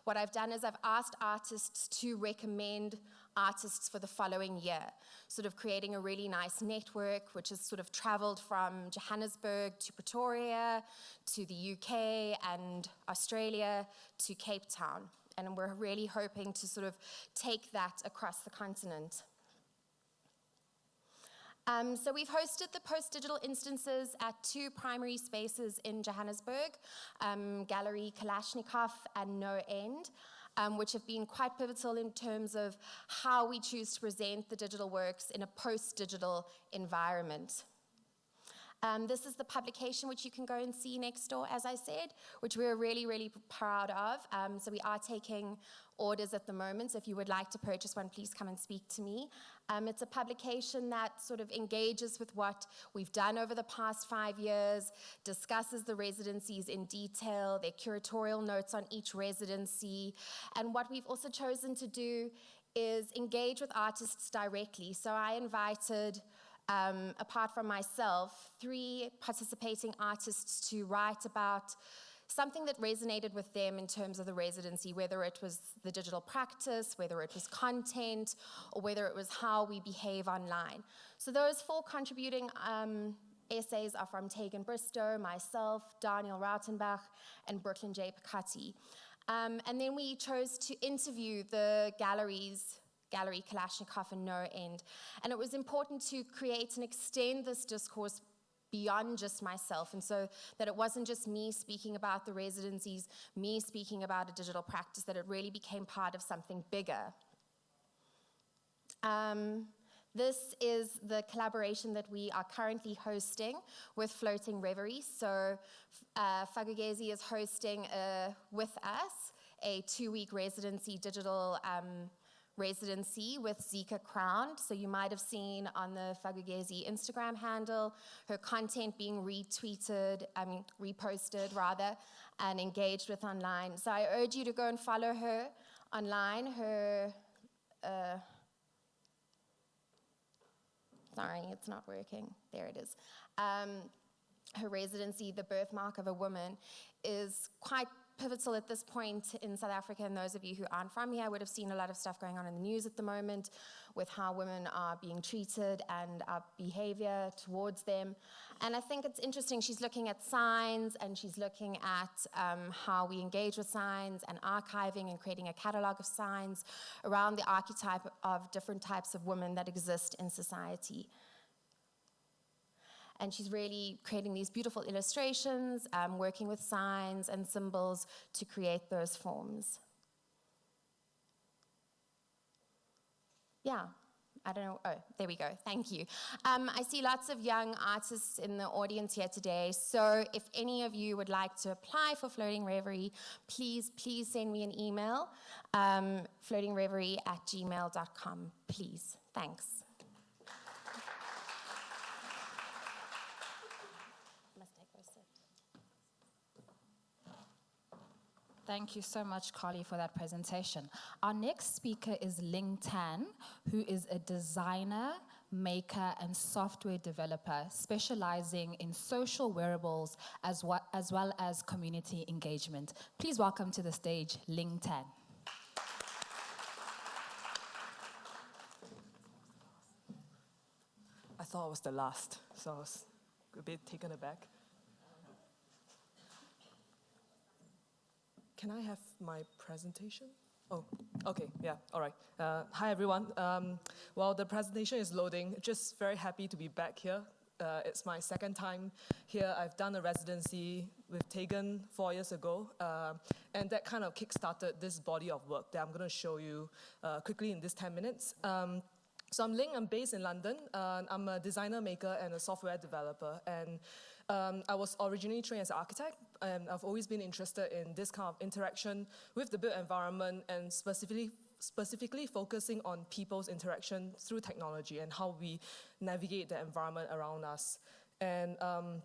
what I've done is I've asked artists to recommend artists for the following year, sort of creating a really nice network, which has sort of traveled from Johannesburg to Pretoria, to the UK and Australia, to Cape Town. And we're really hoping to sort of take that across the continent. So we've hosted the post-digital instances at 2 primary spaces in Johannesburg, Gallery Kalashnikov and No End, which have been quite pivotal in terms of how we choose to present the digital works in a post-digital environment. This is the publication which you can go and see next door, as I said, which we're really, really proud of. So we are taking orders at the moment. So if you would like to purchase one, please come and speak to me. It's a publication that sort of engages with what we've done over the past 5 years, discusses the residencies in detail, their curatorial notes on each residency. And what we've also chosen to do is engage with artists directly. So I invited, apart from myself, 3 participating artists to write about something that resonated with them in terms of the residency, whether it was the digital practice, whether it was content, or whether it was how we behave online. So those 4 contributing essays are from Tegan Bristow, myself, Daniel Rautenbach, and Brooklyn J. Picatti. And then we chose to interview the galleries, Gallery Kalashnikov and No End. And it was important to create and extend this discourse beyond just myself, and so that it wasn't just me speaking about the residencies, me speaking about a digital practice, that it really became part of something bigger. This is the collaboration that we are currently hosting with Floating Reverie. So Fakugezi is hosting with us a 2-week residency, digital residency with Zika Crowned. So you might have seen on the Fakugezi Instagram handle her content being reposted rather, and engaged with online. So I urge you to go and follow her online. Her, sorry, it's not working. There it is. Her residency, The Birthmark of a Woman, is quite pivotal at this point in South Africa, and those of you who aren't from here would have seen a lot of stuff going on in the news at the moment with how women are being treated and our behavior towards them. And I think it's interesting, she's looking at signs, and she's looking at how we engage with signs and archiving and creating a catalog of signs around the archetype of different types of women that exist in society. And she's really creating these beautiful illustrations, working with signs and symbols to create those forms. Yeah, I don't know. Oh, there we go. Thank you. I see lots of young artists in the audience here today. So if any of you would like to apply for Floating Reverie, please send me an email, floatingreverie@gmail.com, please. Thanks. Thank you so much, Carly, for that presentation. Our next speaker is Ling Tan, who is a designer, maker, and software developer specializing in social wearables as well as community engagement. Please welcome to the stage, Ling Tan. I thought I was the last, so I was a bit taken aback. Can I have my presentation? Oh, okay, yeah, all right. Hi, everyone. While the presentation is loading, just very happy to be back here. It's my 2nd time here. I've done a residency with Tegan 4 years ago, and that kind of kick-started this body of work that I'm going to show you quickly in this 10 minutes. So I'm Ling, I'm based in London. I'm a designer, maker, and a software developer. And I was originally trained as an architect, and I've always been interested in this kind of interaction with the built environment, and specifically focusing on people's interaction through technology and how we navigate the environment around us. And oh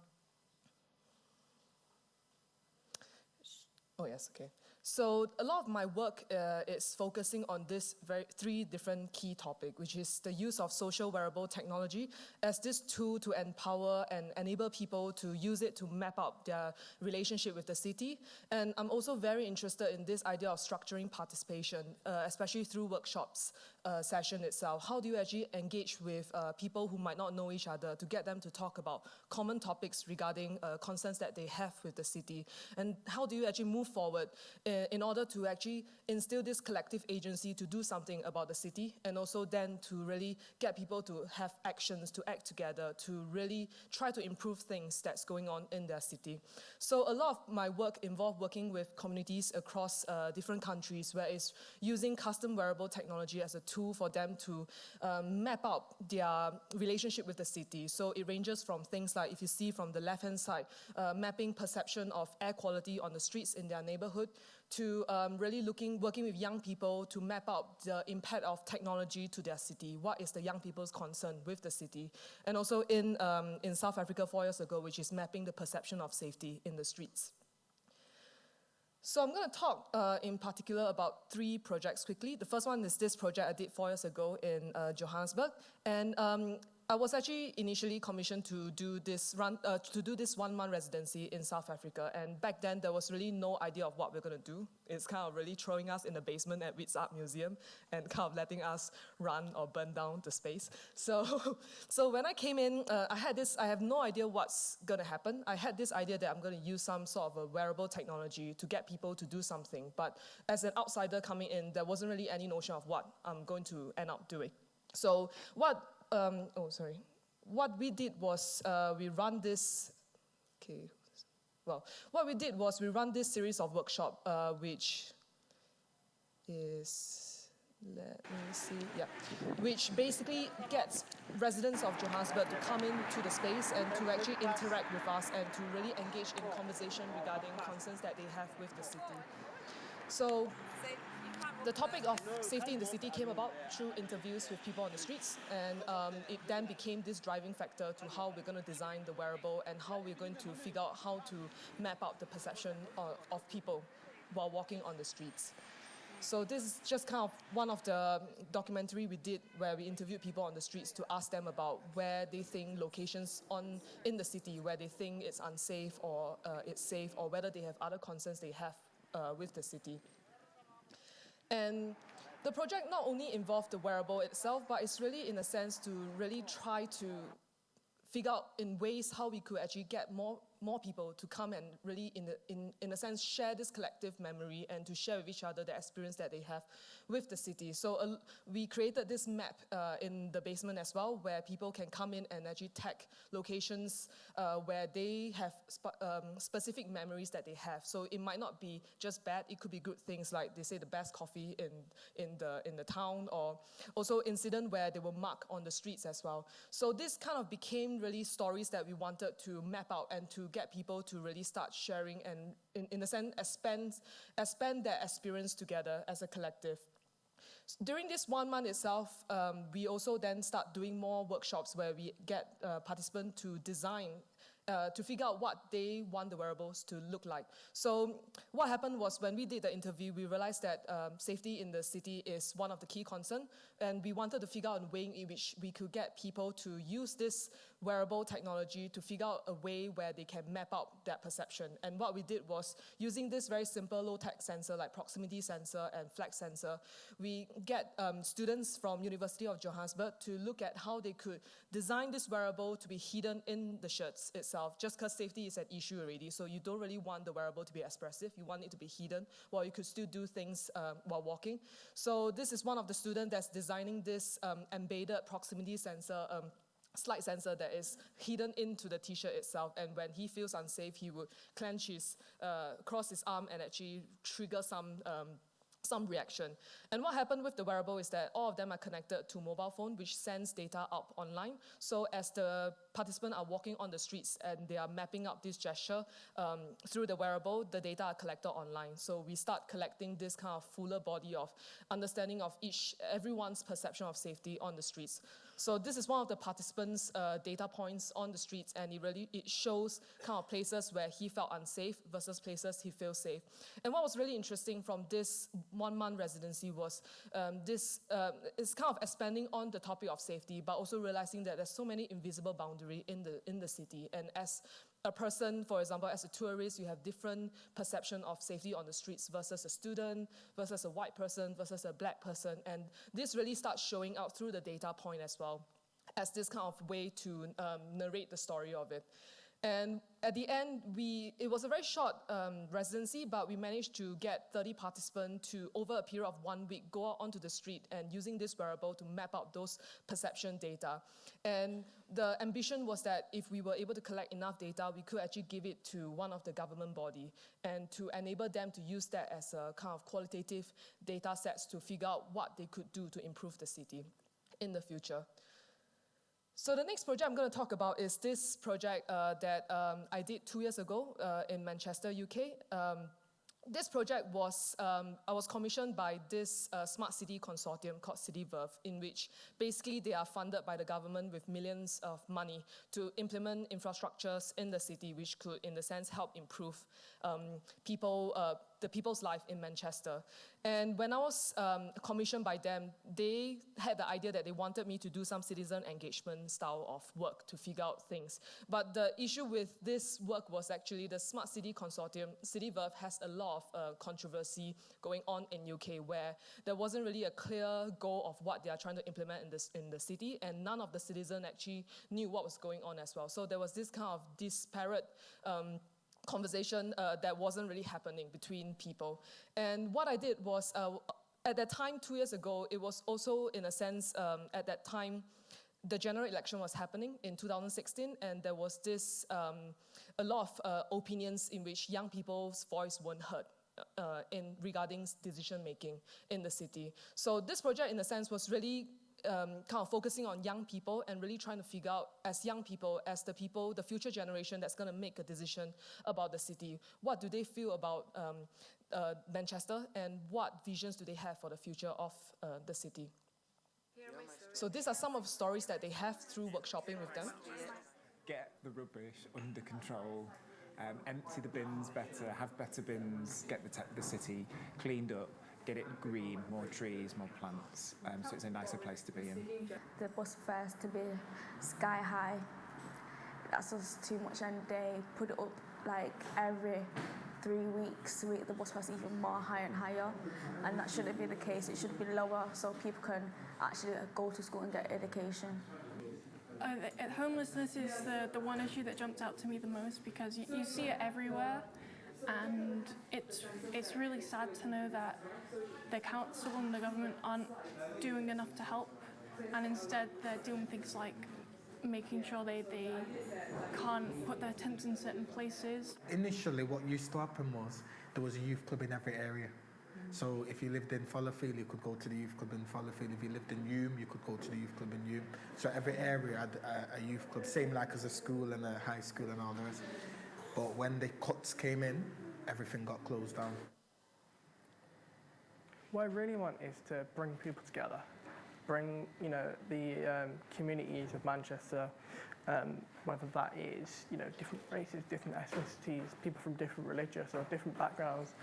yes, okay. So a lot of my work is focusing on this three different key topics, which is the use of social wearable technology as this tool to empower and enable people to use it to map out their relationship with the city. And I'm also very interested in this idea of structuring participation, especially through workshops session itself. How do you actually engage with people who might not know each other to get them to talk about common topics regarding concerns that they have with the city? And how do you actually move forward in order to actually instill this collective agency to do something about the city, and also then to really get people to have actions, to act together, to really try to improve things that's going on in their city. So a lot of my work involved working with communities across different countries, where it's using custom wearable technology as a tool for them to map out their relationship with the city. So it ranges from things like, if you see from the left-hand side, mapping perception of air quality on the streets in their neighborhood, to really working with young people to map out the impact of technology to their city. What is the young people's concern with the city? And also in South Africa 4 years ago, which is mapping the perception of safety in the streets. So I'm going to talk in particular about 3 projects quickly. The first one is this project I did 4 years ago in Johannesburg. And I was actually initially commissioned to do this 1-month residency in South Africa. And back then, there was really no idea of what we're going to do. It's kind of really throwing us in the basement at Wits Art Museum and kind of letting us run or burn down the space. So when I came in, I have no idea what's going to happen. I had this idea that I'm going to use some sort of a wearable technology to get people to do something. But as an outsider coming in, there wasn't really any notion of what I'm going to end up doing. So what we did was we run this series of workshops, which is, which basically gets residents of Johannesburg to come into the space and to actually interact with us and to really engage in conversation regarding concerns that they have with the city. So the topic of safety in the city came about through interviews with people on the streets, and it then became this driving factor to how we're going to design the wearable and how we're going to figure out how to map out the perception of people while walking on the streets. So this is just kind of one of the documentary we did where we interviewed people on the streets to ask them about where they think locations in the city, where they think it's unsafe or it's safe, or whether they have other concerns they have with the city. And the project not only involved the wearable itself, but it's really in a sense to really try to figure out in ways how we could actually get more people to come and really, in a sense, share this collective memory and to share with each other the experience that they have with the city. So we created this map in the basement as well, where people can come in and actually tag locations where they have specific memories that they have. So it might not be just bad, it could be good things, like they say the best coffee in the town, or also incident where they were marked on the streets as well. So this kind of became really stories that we wanted to map out and to get people to really start sharing and, in a sense, expand their experience together as a collective. During this 1 month itself, we also then start doing more workshops where we get participants to design, to figure out what they want the wearables to look like. So what happened was, when we did the interview, we realized that safety in the city is one of the key concerns, and we wanted to figure out a way in which we could get people to use this wearable technology to figure out a way where they can map out that perception. And what we did was, using this very simple low-tech sensor like proximity sensor and flag sensor, we get students from University of Johannesburg to look at how they could design this wearable to be hidden in the shirts itself, just because safety is an issue already. So you don't really want the wearable to be expressive. You want it to be hidden, while you could still do things while walking. So this is one of the students that's designing this embedded proximity sensor, slide sensor that is hidden into the t-shirt itself, and when he feels unsafe, he would cross his arm and actually trigger some reaction. And what happened with the wearable is that all of them are connected to mobile phone, which sends data up online. So as the participants are walking on the streets and they are mapping out this gesture through the wearable, the data are collected online. So we start collecting this kind of fuller body of understanding of everyone's perception of safety on the streets. So this is one of the participants' data points on the streets, and it shows kind of places where he felt unsafe versus places he feels safe. And what was really interesting from this 1 month residency was this is kind of expanding on the topic of safety, but also realizing that there's so many invisible boundaries in the city. And as a person, for example, as a tourist, you have different perception of safety on the streets versus a student, versus a white person, versus a black person. And this really starts showing out through the data point as well, as this kind of way to narrate the story of it. And at the end, it was a very short residency, but we managed to get 30 participants to, over a period of 1 week, go out onto the street and using this wearable to map out those perception data. And the ambition was that if we were able to collect enough data, we could actually give it to one of the government body and to enable them to use that as a kind of qualitative data sets to figure out what they could do to improve the city in the future. So the next project I'm going to talk about is this project that I did 2 years ago in Manchester, UK. This project was, I was commissioned by this smart city consortium called CityVerve, in which basically they are funded by the government with millions of money to implement infrastructures in the city, which could, in a sense, help improve the people's life in Manchester. And when I was commissioned by them, they had the idea that they wanted me to do some citizen engagement style of work to figure out things. But the issue with this work was actually the Smart City Consortium, CityVerve, has a lot of controversy going on in UK, where there wasn't really a clear goal of what they are trying to implement in the city, and none of the citizens actually knew what was going on as well. So there was this kind of disparate conversation that wasn't really happening between people. And what I did was, at that time, 2 years ago, it was also, in a sense, at that time, the general election was happening in 2016, and there was this, a lot of opinions in which young people's voice weren't heard regarding decision-making in the city. So this project, in a sense, was really kind of focusing on young people and really trying to figure out, as young people, as the people, the future generation that's going to make a decision about the city, what do they feel about Manchester, and what visions do they have for the future of the city. So these are some of the stories that they have through workshopping with them. Get the rubbish under control, empty the bins better, have better bins, get the city cleaned up, get it green, more trees, more plants, so it's a nicer place to be in. The bus fares to be sky high. That's just too much, and they put it up like every 3 weeks. The bus fares even more higher and higher, and that shouldn't be the case. It should be lower so people can actually go to school and get education. Homelessness is the one issue that jumped out to me the most, because you see it everywhere. And it's really sad to know that the council and the government aren't doing enough to help, and instead they're doing things like making sure they can't put their tents in certain places. Initially, what used to happen was there was a youth club in every area. So if you lived in Fallowfield, you could go to the youth club in Fallowfield. If you lived in Hume, you could go to the youth club in Hume. So every area had a youth club, same like as a school and a high school and all the rest. But when the cuts came in, everything got closed down. What I really want is to bring people together, bring the communities of Manchester, whether that is different races, different ethnicities, people from different religious or different backgrounds,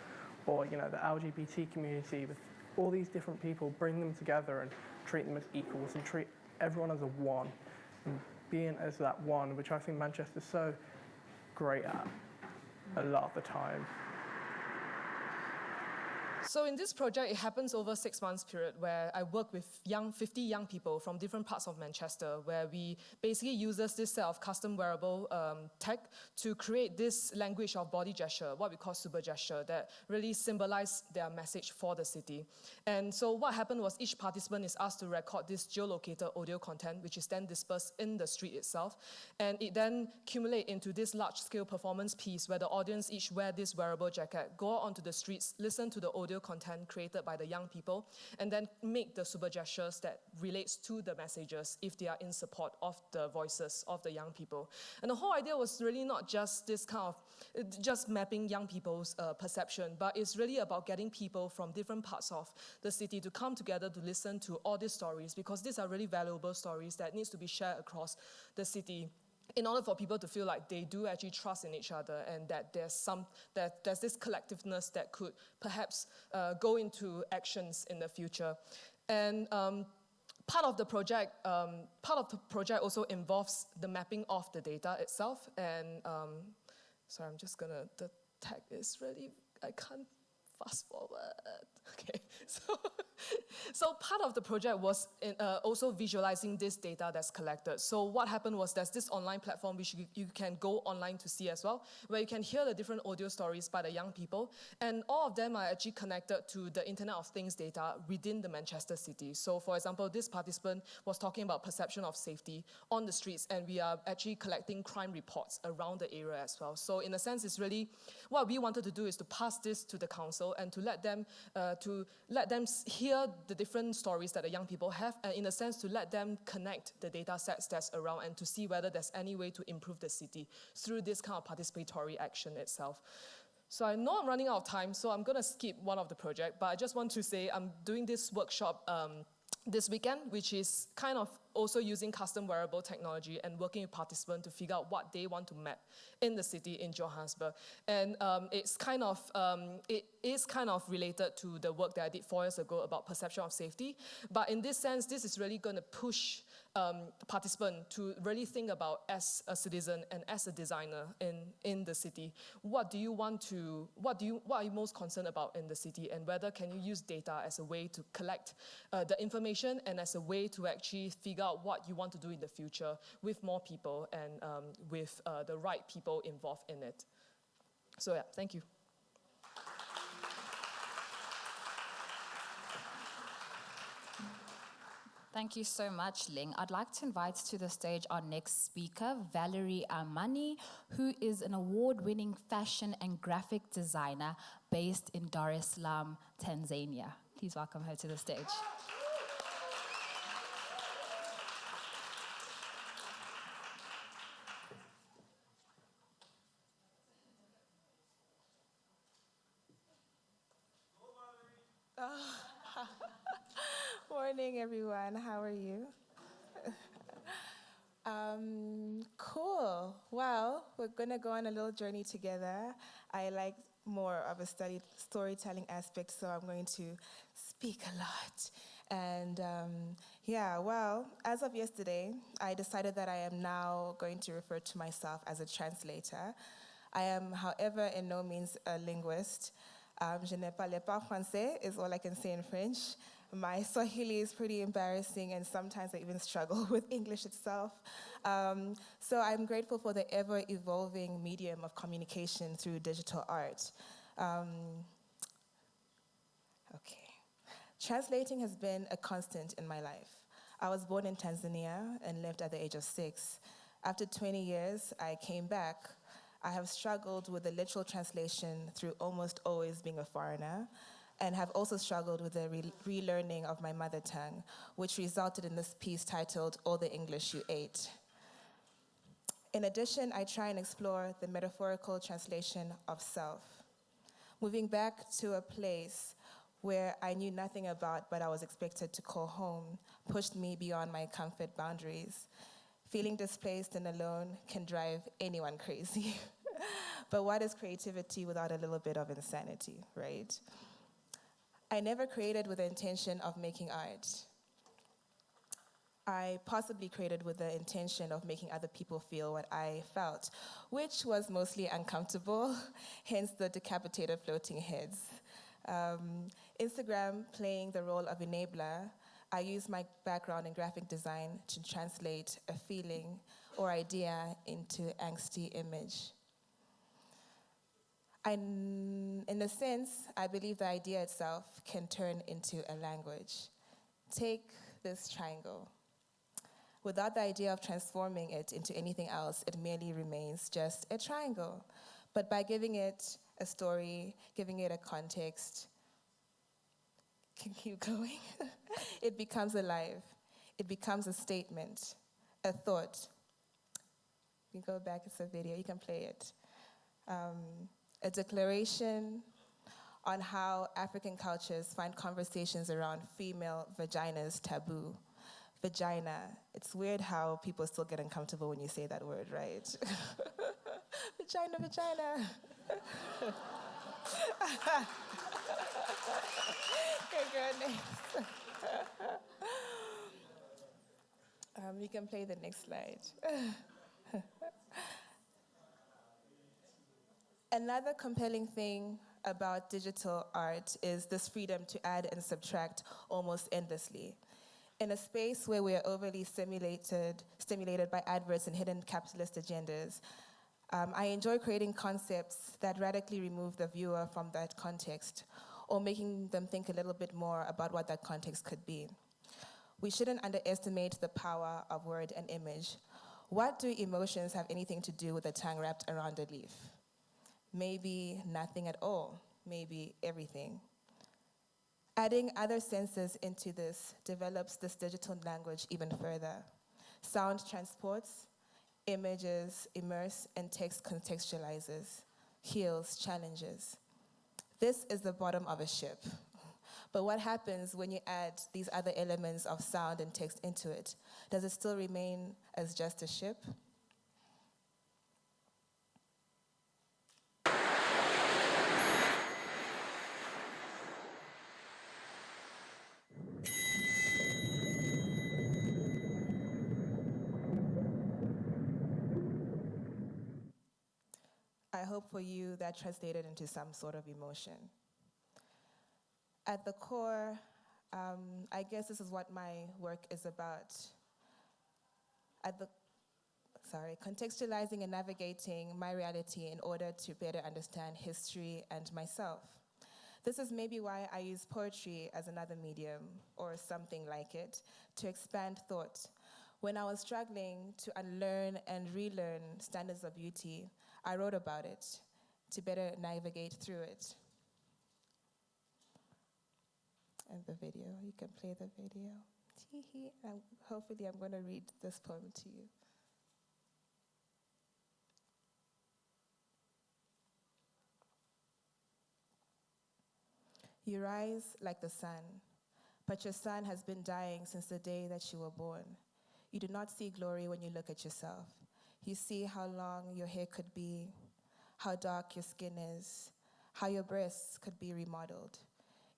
or the LGBT community. With all these different people, bring them together and treat them as equals and treat everyone as a one, and being as that one, which I think Manchester's so great at a lot of the time. So in this project, it happens over 6 months period, where I work with 50 young people from different parts of Manchester, where we basically use this set of custom wearable tech to create this language of body gesture, what we call super gesture, that really symbolize their message for the city. And so what happened was each participant is asked to record this geolocated audio content, which is then dispersed in the street itself. And it then accumulates into this large-scale performance piece where the audience each wear this wearable jacket, go out onto the streets, listen to the audio audio content created by the young people, and then make the super gestures that relates to the messages if they are in support of the voices of the young people. And the whole idea was really not just this kind of, just mapping young people's perception, but it's really about getting people from different parts of the city to come together to listen to all these stories, because these are really valuable stories that needs to be shared across the city, in order for people to feel like they do actually trust in each other, and that there's this collectiveness that could perhaps go into actions in the future. And part of the project also involves the mapping of the data itself. And sorry, I'm just gonna, the tag is really, I can't fast forward. Okay, so part of the project was also visualizing this data that's collected. So what happened was there's this online platform which you can go online to see as well, where you can hear the different audio stories by the young people, and all of them are actually connected to the Internet of Things data within the Manchester city. So for example, this participant was talking about perception of safety on the streets, and we are actually collecting crime reports around the area as well. So in a sense, it's really, what we wanted to do is to pass this to the council and to let them hear the different stories that the young people have, and in a sense to let them connect the data sets that's around and to see whether there's any way to improve the city through this kind of participatory action itself. So I know I'm running out of time, so I'm going to skip one of the project, but I just want to say I'm doing this workshop this weekend, which is kind of also using custom wearable technology and working with participants to figure out what they want to map in the city in Johannesburg. And it is kind of related to the work that I did 4 years ago about perception of safety. But in this sense, this is really going to push participants to really think about, as a citizen and as a designer in the city, what are you most concerned about in the city, and whether can you use data as a way to collect the information and as a way to actually figure out what you want to do in the future with more people and with the right people involved in it. So yeah, thank you. Thank you so much, Ling. I'd like to invite to the stage our next speaker, Valerie Amani, who is an award-winning fashion and graphic designer based in Dar es Salaam, Tanzania. Please welcome her to the stage. Morning, everyone. How are you? Cool. Well, we're going to go on a little journey together. I like more of a storytelling aspect, so I'm going to speak a lot. And yeah, well, as of yesterday, I decided that I am now going to refer to myself as a translator. I am, however, in no means a linguist. Je ne parle pas français is all I can say in French. My Swahili is pretty embarrassing, and sometimes I even struggle with English itself. So I'm grateful for the ever-evolving medium of communication through digital art. Okay. Translating has been a constant in my life. I was born in Tanzania and lived at the age of 6. After 20 years, I came back. I have struggled with the literal translation through almost always being a foreigner, and have also struggled with the relearning of my mother tongue, which resulted in this piece titled, All the English You Ate. In addition, I try and explore the metaphorical translation of self, moving back to a place where I knew nothing about but I was expected to call home, pushed me beyond my comfort boundaries. Feeling displaced and alone can drive anyone crazy. But what is creativity without a little bit of insanity, right? I never created with the intention of making art. I possibly created with the intention of making other people feel what I felt, which was mostly uncomfortable, hence the decapitated floating heads. Instagram playing the role of enabler, I use my background in graphic design to translate a feeling or idea into angsty image. In a sense, I believe the idea itself can turn into a language. Take this triangle. Without the idea of transforming it into anything else, it merely remains just a triangle. But by giving it a story, giving it a context, can keep going. It becomes alive. It becomes a statement, a thought. You can go back, it's a video, you can play it. A declaration on how African cultures find conversations around female vaginas taboo. Vagina. It's weird how people still get uncomfortable when you say that word, right? Vagina, vagina. Okay, goodness. You can play the next slide. Another compelling thing about digital art is this freedom to add and subtract almost endlessly. In a space where we are overly stimulated by adverts and hidden capitalist agendas, I enjoy creating concepts that radically remove the viewer from that context, or making them think a little bit more about what that context could be. We shouldn't underestimate the power of word and image. What do emotions have anything to do with a tongue wrapped around a leaf? Maybe nothing at all, maybe everything. Adding other senses into this develops this digital language even further. Sound transports, images immerse, and text contextualizes, heals, challenges. This is the bottom of a ship. But what happens when you add these other elements of sound and text into it? Does it still remain as just a ship? I hope for you that translated into some sort of emotion. At the core, I guess this is what my work is about. Contextualizing and navigating my reality in order to better understand history and myself. This is maybe why I use poetry as another medium, or something like it, to expand thought. When I was struggling to unlearn and relearn standards of beauty, I wrote about it to better navigate through it. And the video, you can play the video. Hopefully I'm going to read this poem to you. You rise like the sun, but your sun has been dying since the day that you were born. You do not see glory when you look at yourself. You see how long your hair could be, how dark your skin is, how your breasts could be remodeled.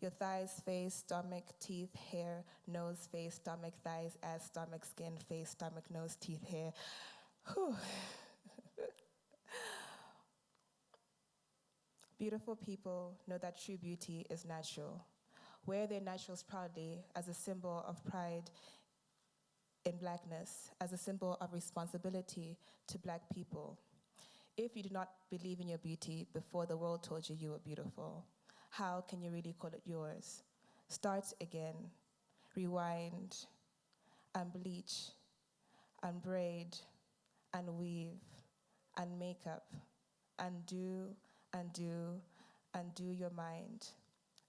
Your thighs, face, stomach, teeth, hair, nose, face, stomach, thighs, ass, stomach, skin, face, stomach, nose, teeth, hair. Whew. Beautiful people know that true beauty is natural. Wear their naturals proudly as a symbol of pride in Blackness, as a symbol of responsibility to Black people. If you do not believe in your beauty before the world told you you were beautiful, how can you really call it yours? Start again, rewind, unbleach, unbraid, unweave, unmakeup, undo, undo, undo your mind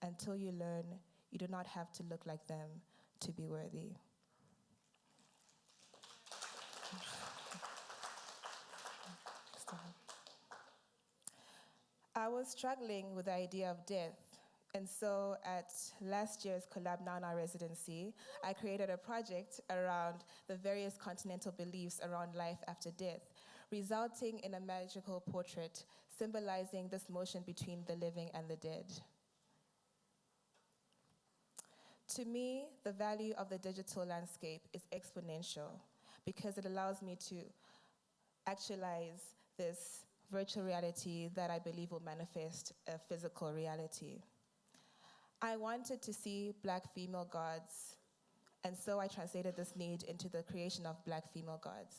until you learn you do not have to look like them to be worthy. I was struggling with the idea of death, and so at last year's Collab Nana residency, I created a project around the various continental beliefs around life after death, resulting in a magical portrait symbolizing this motion between the living and the dead. To me, the value of the digital landscape is exponential because it allows me to actualize this virtual reality that I believe will manifest a physical reality. I wanted to see Black female gods, and so I translated this need into the creation of Black female gods.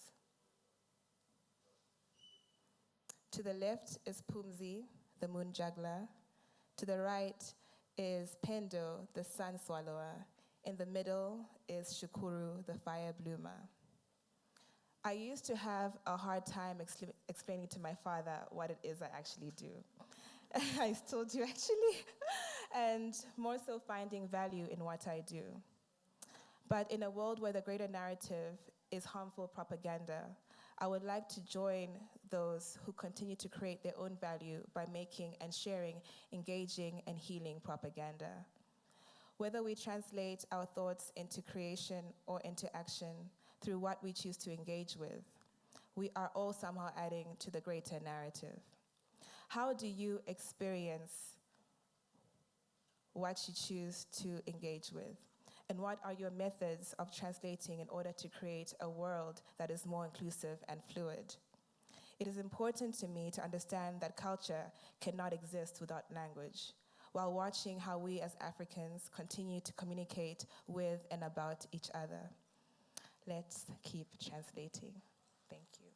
To the left is Pumzi, the moon juggler. To the right is Pendo, the sun swallower. In the middle is Shukuru, the fire bloomer. I used to have a hard time explaining to my father what it is I actually do. I still do actually, and more so finding value in what I do. But in a world where the greater narrative is harmful propaganda, I would like to join those who continue to create their own value by making and sharing engaging and healing propaganda. Whether we translate our thoughts into creation or into action through what we choose to engage with, we are all somehow adding to the greater narrative. How do you experience what you choose to engage with? And what are your methods of translating in order to create a world that is more inclusive and fluid? It is important to me to understand that culture cannot exist without language, while watching how we as Africans continue to communicate with and about each other. Let's keep translating. Thank you.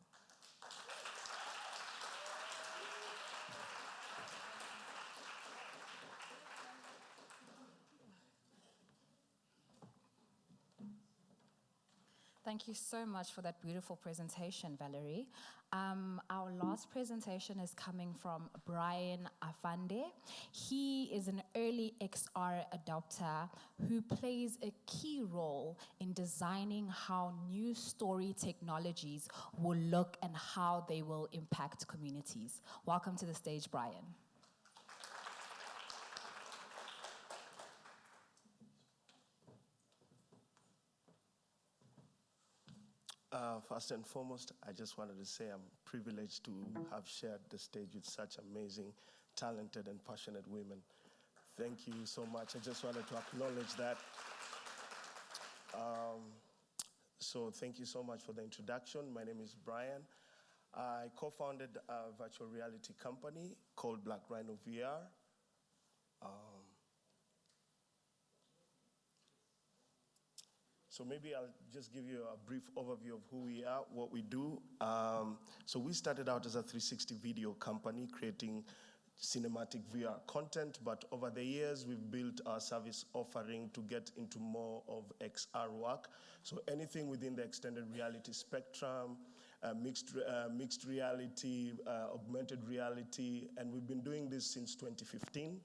Thank you so much for that beautiful presentation, Valerie. Our last presentation is coming from Brian Afande. He is an early XR adopter who plays a key role in designing how new story technologies will look and how they will impact communities. Welcome to the stage, Brian. First and foremost, I just wanted to say I'm privileged to have shared the stage with such amazing, talented, and passionate women. Thank you so much. I just wanted to acknowledge that. So thank you so much for the introduction. My name is Brian. I co-founded a virtual reality company called Black Rhino VR. So maybe I'll just give you a brief overview of who we are, what we do. So we started out as a 360 video company creating cinematic VR content, but over the years we've built our service offering to get into more of XR work. So anything within the extended reality spectrum, mixed reality, augmented reality, and we've been doing this since 2015.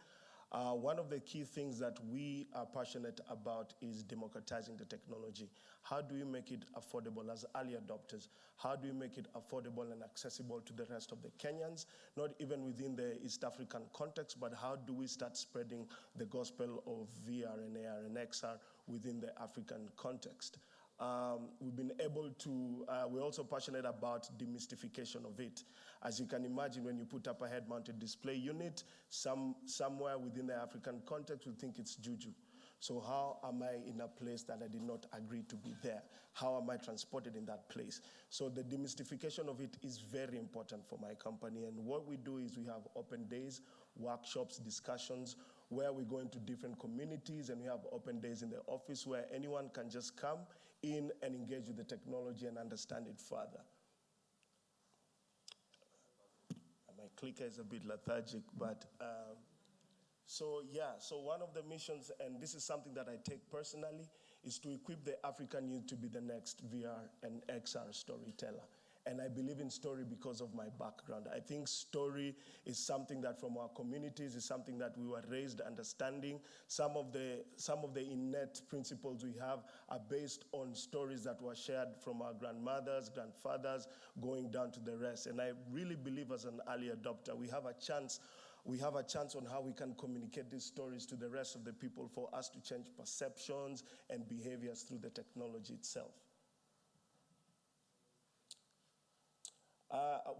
One of the key things that we are passionate about is democratizing the technology. How do we make it affordable as early adopters? How do we make it affordable and accessible to the rest of the Kenyans, not even within the East African context, but how do we start spreading the gospel of VR and AR and XR within the African context? We've been able to, we're also passionate about demystification of it. As you can imagine, when you put up a head-mounted display unit, somewhere within the African context, we think it's juju. So how am I in a place that I did not agree to be there? How am I transported in that place? So the demystification of it is very important for my company. And what we do is we have open days, workshops, discussions, where we go into different communities, and we have open days in the office where anyone can just come in and engage with the technology and understand it further. My clicker is a bit lethargic, but so one of the missions, and this is something that I take personally, is to equip the African youth to be the next VR and XR storyteller. And I believe in story because of my background. I think story is something that from our communities is something that we were raised understanding. Some of the innate principles we have are based on stories that were shared from our grandmothers, grandfathers, going down to the rest. And I really believe as an early adopter, we have a chance on how we can communicate these stories to the rest of the people for us to change perceptions and behaviors through the technology itself.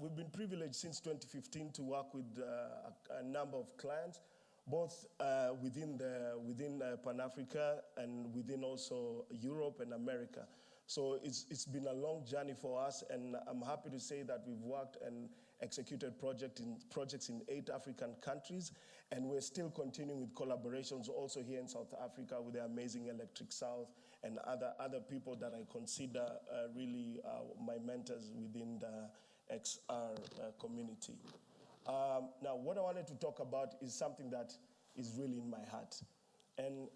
We've been privileged since 2015 to work with a number of clients, both within Pan-Africa and within also Europe and America. So it's been a long journey for us, and I'm happy to say that we've worked and executed projects in 8 African countries, and we're still continuing with collaborations also here in South Africa with the amazing Electric South and other people that I consider really my mentors within the XR community. Now, what I wanted to talk about is something that is really in my heart. And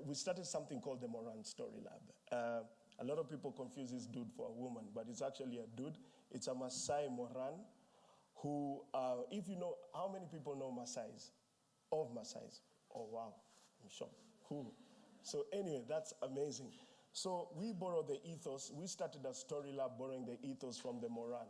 we started something called the Moran Story Lab. A lot of people confuse this dude for a woman, but it's actually a dude. It's a Maasai Moran who, if you know, how how many people know Maasai's? Of Maasai's? Oh, wow, I'm shocked. Cool. So anyway, that's amazing. So we borrowed the ethos. We started a story lab borrowing the ethos from the Moran.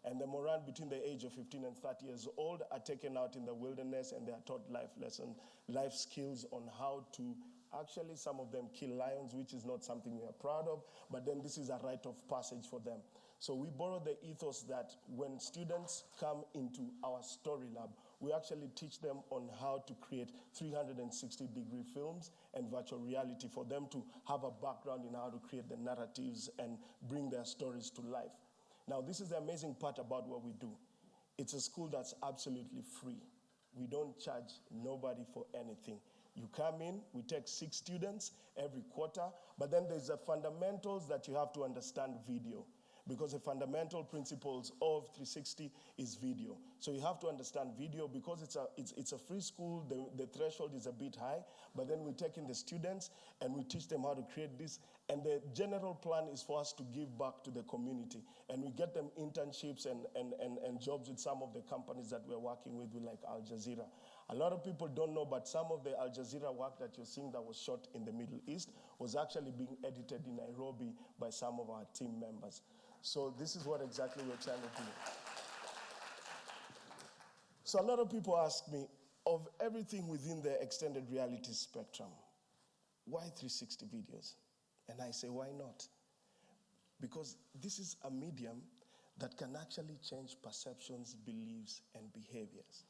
And the Moran between the age of 15 and 30 years old are taken out in the wilderness and they are taught life lessons, life skills on how to actually, some of them kill lions, which is not something we are proud of, but then this is a rite of passage for them. So we borrow the ethos that when students come into our story lab, we actually teach them on how to create 360-degree films and virtual reality for them to have a background in how to create the narratives and bring their stories to life. Now, this is the amazing part about what we do. It's a school that's absolutely free. We don't charge nobody for anything. You come in, we take 6 students every quarter, but then there's the fundamentals that you have to understand video, because the fundamental principles of 360 is video. So you have to understand video because it's a free school, the threshold is a bit high, but then we take in the students and we teach them how to create this. And the general plan is for us to give back to the community. And we get them internships and jobs with some of the companies that we're working with like Al Jazeera. A lot of people don't know, but some of the Al Jazeera work that you're seeing that was shot in the Middle East was actually being edited in Nairobi by some of our team members. So this is what exactly we're trying to do. So a lot of people ask me, of everything within the extended reality spectrum, why 360 videos? And I say, why not? Because this is a medium that can actually change perceptions, beliefs, and behaviors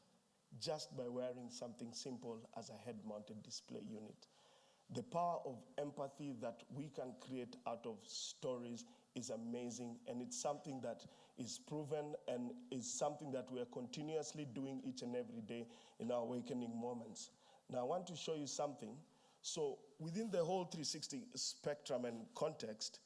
just by wearing something simple as a head-mounted display unit. The power of empathy that we can create out of stories is amazing, and it's something that is proven and is something that we are continuously doing each and every day in our awakening moments. Now, I want to show you something. So within the whole 360 spectrum and context,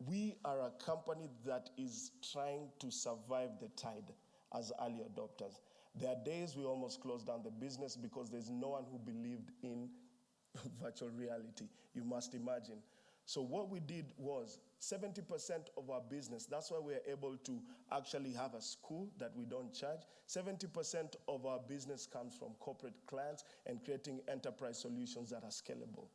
we are a company that is trying to survive the tide as early adopters. There are days we almost closed down the business because there's no one who believed in virtual reality. You must imagine. So what we did was 70% of our business, that's why we're able to actually have a school that we don't charge. 70% of our business comes from corporate clients and creating enterprise solutions that are scalable.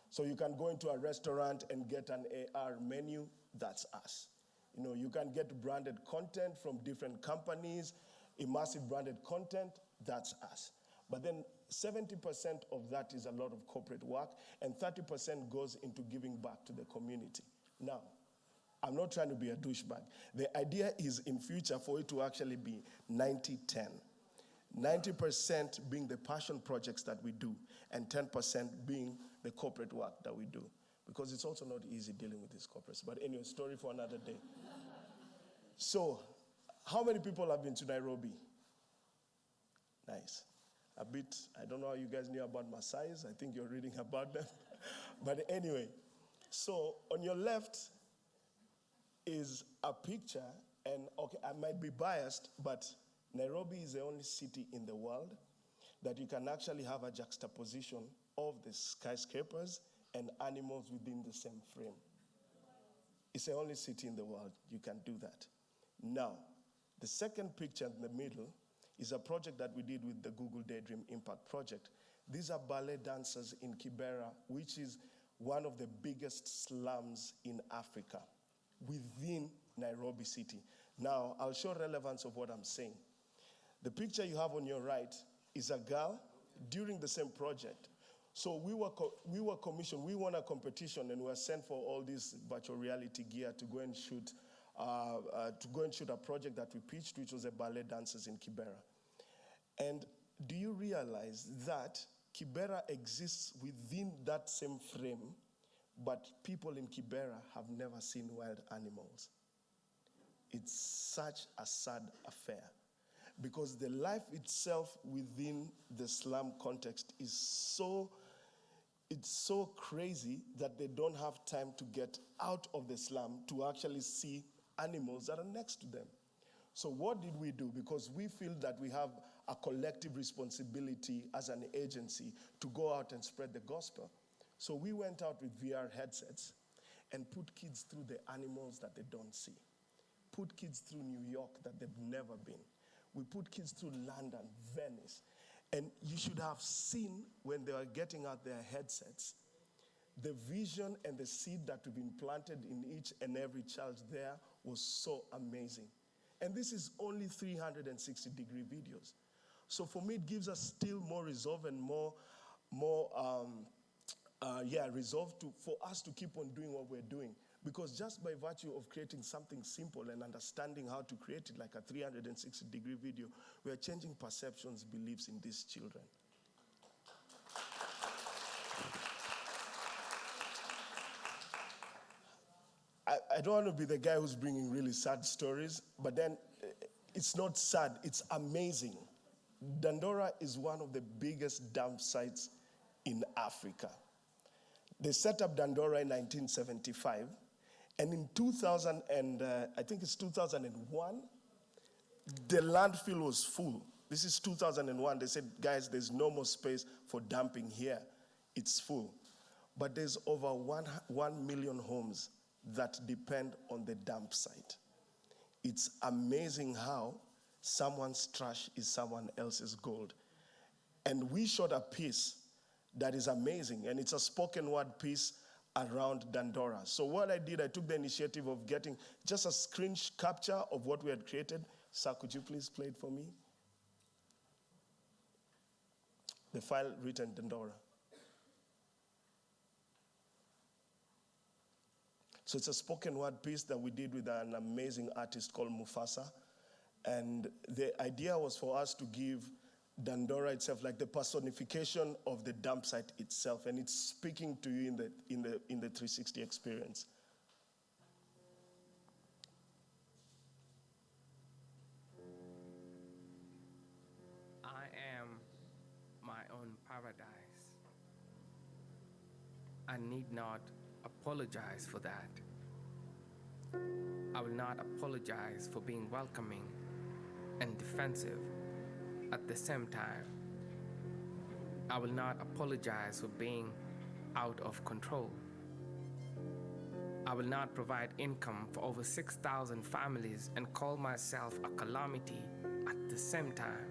So you can go into a restaurant and get an AR menu, that's us. You know, you can get branded content from different companies, immersive branded content, that's us. But then 70% of that is a lot of corporate work, and 30% goes into giving back to the community. Now, I'm not trying to be a douchebag. The idea is in future for it to actually be 90-10. 90% being the passion projects that we do, and 10% being the corporate work that we do. Because it's also not easy dealing with these corporates. But anyway, story for another day. So, how many people have been to Nairobi? Nice. A bit, I don't know how you guys knew about Maasai's. I think you're reading about them. But anyway, so on your left is a picture, and okay, I might be biased, but Nairobi is the only city in the world that you can actually have a juxtaposition of the skyscrapers and animals within the same frame. It's the only city in the world you can do that. Now, the second picture in the middle is a project that we did with the Google Daydream Impact Project. These are ballet dancers in Kibera, which is one of the biggest slums in Africa, within Nairobi City. Now, I'll show relevance of what I'm saying. The picture you have on your right is a girl during the same project. So we were commissioned, we won a competition, and we were sent for all this virtual reality gear to go and shoot a project that we pitched, which was the ballet dancers in Kibera. And do you realize that Kibera exists within that same frame, but people in Kibera have never seen wild animals? It's such a sad affair, because the life itself within the slum context is so crazy that they don't have time to get out of the slum to actually see animals that are next to them. So what did we do? Because we feel that we have a collective responsibility as an agency to go out and spread the gospel. So we went out with VR headsets and put kids through the animals that they don't see. Put kids through New York that they've never been. We put kids through London, Venice. And you should have seen when they were getting out their headsets, the vision and the seed that we've been planted in each and every child there was so amazing. And this is only 360-degree videos. So for me, it gives us still more resolve and more resolve for us to keep on doing what we're doing. Because just by virtue of creating something simple and understanding how to create it like a 360-degree video, we are changing perceptions, beliefs in these children. I don't want to be the guy who's bringing really sad stories, but then it's not sad, it's amazing. Dandora is one of the biggest dump sites in Africa. They set up Dandora in 1975, and in 2001, the landfill was full. This is 2001. They said, guys, there's no more space for dumping here. It's full. But there's over 1 million homes that depend on the dump site. It's amazing how someone's trash is someone else's gold. And we shot a piece that is amazing, and it's a spoken word piece around Dandora. So what I did, I took the initiative of getting just a screen capture of what we had created. Sir, could you please play it for me? The file written Dandora. So it's a spoken word piece that we did with an amazing artist called Mufasa. And the idea was for us to give Dandora itself like the personification of the dump site itself. And it's speaking to you in the 360 experience. I am my own paradise. I need not apologize for that. I will not apologize for being welcoming and defensive at the same time. I will not apologize for being out of control. I will not provide income for over 6,000 families and call myself a calamity at the same time.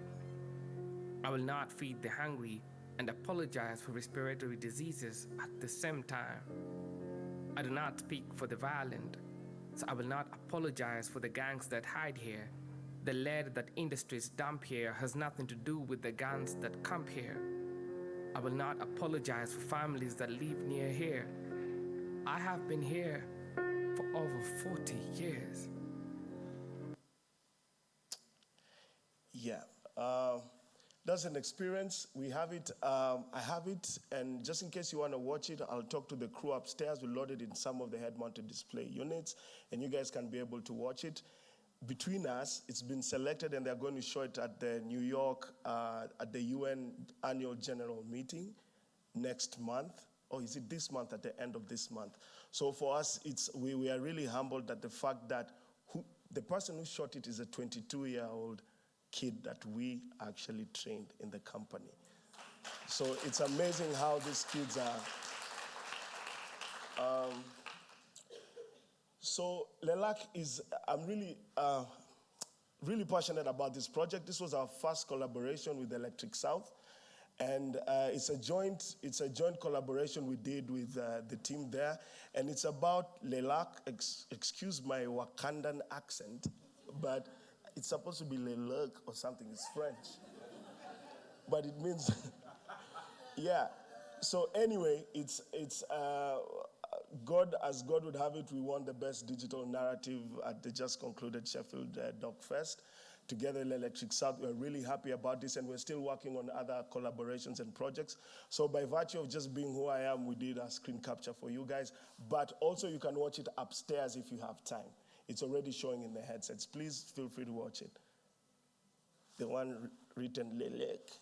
I will not feed the hungry and apologize for respiratory diseases at the same time. I do not speak for the violent, so I will not apologize for the gangs that hide here. The lead that industries dump here has nothing to do with the guns that camp here. I will not apologize for families that live near here. I have been here for over 40 years. Yeah, that's an experience. We have it, I have it, and just in case you want to watch it, I'll talk to the crew upstairs. We loaded in some of the head-mounted display units, and you guys can be able to watch it. Between us, it's been selected, and they're going to show it at the New York, at the UN Annual General Meeting next month. Or is it this month, at the end of this month? So for us, we are really humbled at the fact that the person who shot it is a 22-year-old kid that we actually trained in the company. So it's amazing how these kids are. So Lelac I'm really passionate about this project. This was our first collaboration with Electric South. And it's a joint collaboration we did with the team there. And it's about Lelac, excuse my Wakandan accent, but it's supposed to be Lelac or something, it's French. But it means, yeah. So anyway, it's God, as God would have it, we won the best digital narrative at the just concluded Sheffield Doc Fest. Together in Electric South, we're really happy about this, and we're still working on other collaborations and projects. So by virtue of just being who I am, we did a screen capture for you guys, but also you can watch it upstairs if you have time. It's already showing in the headsets. Please feel free to watch it. The one written Lelek.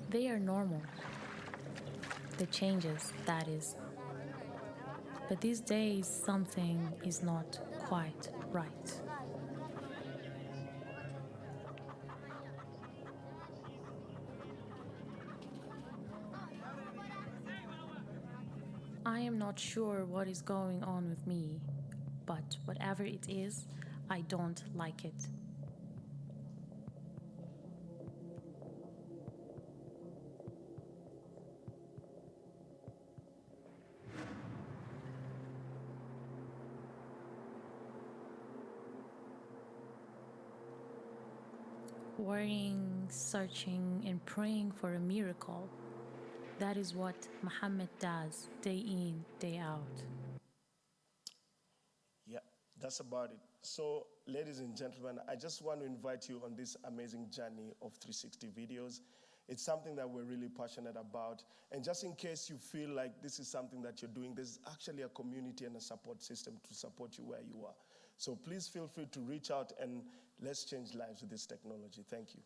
They are normal. the changes, that is. But these days, something is not quite right. I am not sure what is going on with me, but whatever it is, I don't like it. Worrying, searching, and praying for a miracle. That is what Muhammad does day in, day out. Yeah, that's about it. So, ladies and gentlemen, I just want to invite you on this amazing journey of 360 videos. It's something that we're really passionate about. And just in case you feel like this is something that you're doing, there's actually a community and a support system to support you where you are. So please feel free to reach out and let's change lives with this technology. Thank you.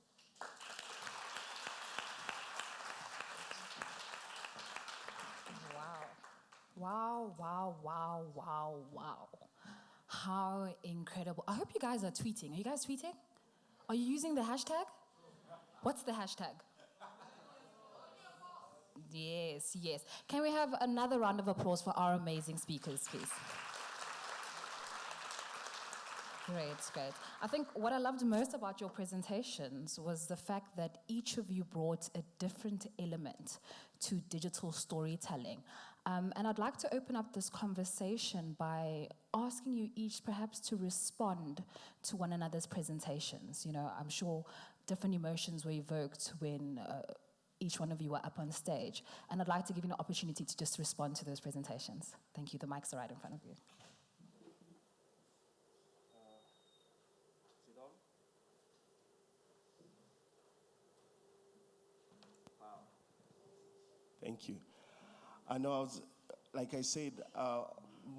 Wow, wow, wow, wow, wow. How incredible. I hope you guys are tweeting. Are you guys tweeting? Are you using the hashtag? What's the hashtag? Yes, yes. Can we have another round of applause for our amazing speakers, please? Great, great. I think what I loved most about your presentations was the fact that each of you brought a different element to digital storytelling. And I'd like to open up this conversation by asking you each perhaps to respond to one another's presentations. You know, I'm sure different emotions were evoked when each one of you were up on stage. And I'd like to give you an opportunity to just respond to those presentations. Thank you. The mics are right in front of you. Thank you. I know I was, like I said,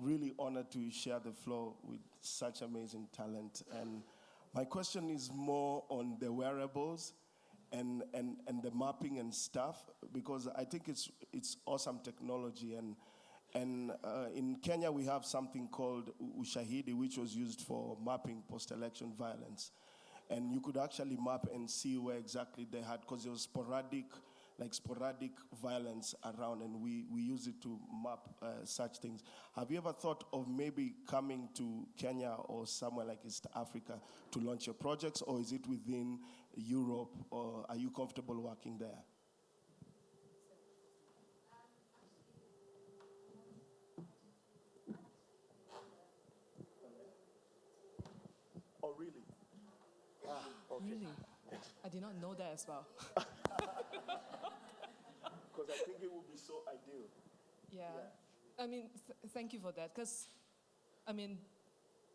really honored to share the floor with such amazing talent. And my question is more on the wearables and the mapping and stuff, because I think it's awesome technology. And in Kenya, we have something called Ushahidi, which was used for mapping post-election violence. And you could actually map and see where exactly they had, because there was sporadic violence around, and we use it to map such things. Have you ever thought of maybe coming to Kenya or somewhere like East Africa to launch your projects, or is it within Europe, or are you comfortable working there? Oh, really? Okay. Really? I did not know that as well. Because I think it would be so ideal. Yeah. I mean, thank you for that. Because, I mean,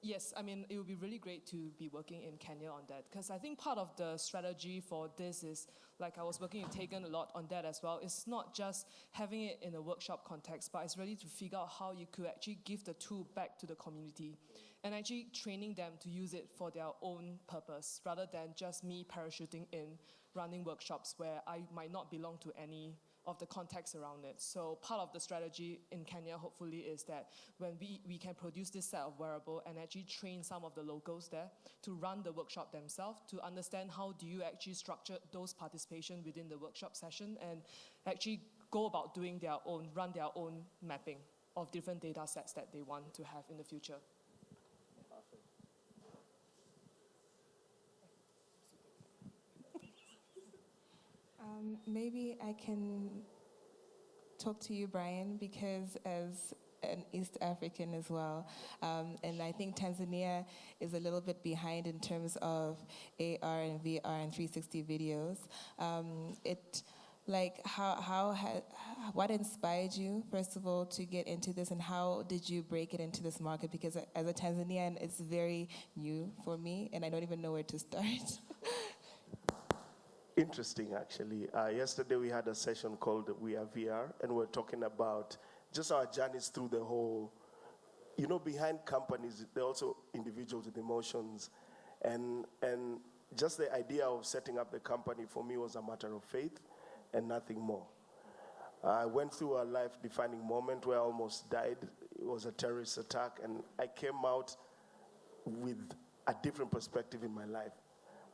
yes, I mean, it would be really great to be working in Kenya on that. Because I think part of the strategy for this is, like I was working with Tegan a lot on that as well, it's not just having it in a workshop context, but it's really to figure out how you could actually give the tool back to the community and actually training them to use it for their own purpose, rather than just me parachuting in, running workshops where I might not belong to any of the context around it. So part of the strategy in Kenya, hopefully, is that when we can produce this set of wearable and actually train some of the locals there to run the workshop themselves, to understand how do you actually structure those participation within the workshop session and actually go about doing their own, run their own mapping of different data sets that they want to have in the future. Maybe I can talk to you, Brian, because as an East African as well, and I think Tanzania is a little bit behind in terms of AR and VR and 360 videos. What inspired you, first of all, to get into this, and how did you break it into this market? Because as a Tanzanian, it's very new for me, and I don't even know where to start. Interesting, actually. Yesterday we had a session called We Are VR, and we're talking about just our journeys through the whole, you know, behind companies, they're also individuals with emotions. And just the idea of setting up the company for me was a matter of faith and nothing more. I went through a life-defining moment where I almost died. It was a terrorist attack, and I came out with a different perspective in my life.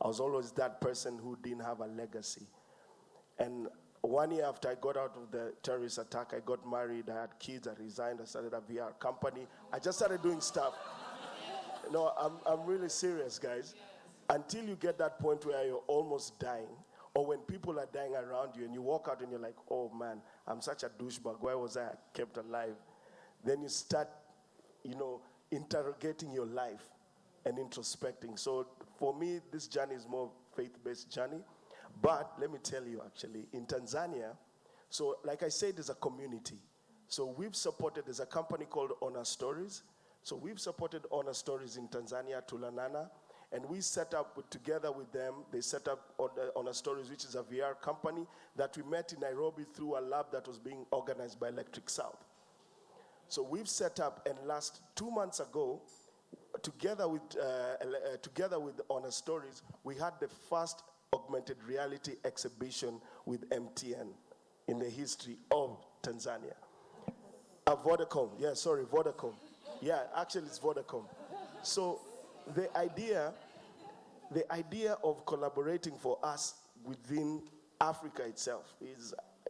I was always that person who didn't have a legacy. And 1 year after I got out of the terrorist attack, I got married, I had kids, I resigned, I started a VR company. I just started doing stuff. No, I'm really serious, guys. Until you get that point where you're almost dying, or when people are dying around you and you walk out and you're like, oh man, I'm such a douchebag, why was I kept alive? Then you start, interrogating your life and introspecting. So for me, this journey is more faith-based journey. But let me tell you, actually, in Tanzania, so like I said, there's a community. So there's a company called Honor Stories. So we've supported Honor Stories in Tanzania, Tulanana, and we set up together with them, they set up Honor Stories, which is a VR company that we met in Nairobi through a lab that was being organized by Electric South. So we've set up, and last 2 months ago, together with Honor Stories, we had the first augmented reality exhibition with MTN in the history of Tanzania. Vodacom, Vodacom. Yeah, actually it's Vodacom. So the idea of collaborating for us within Africa itself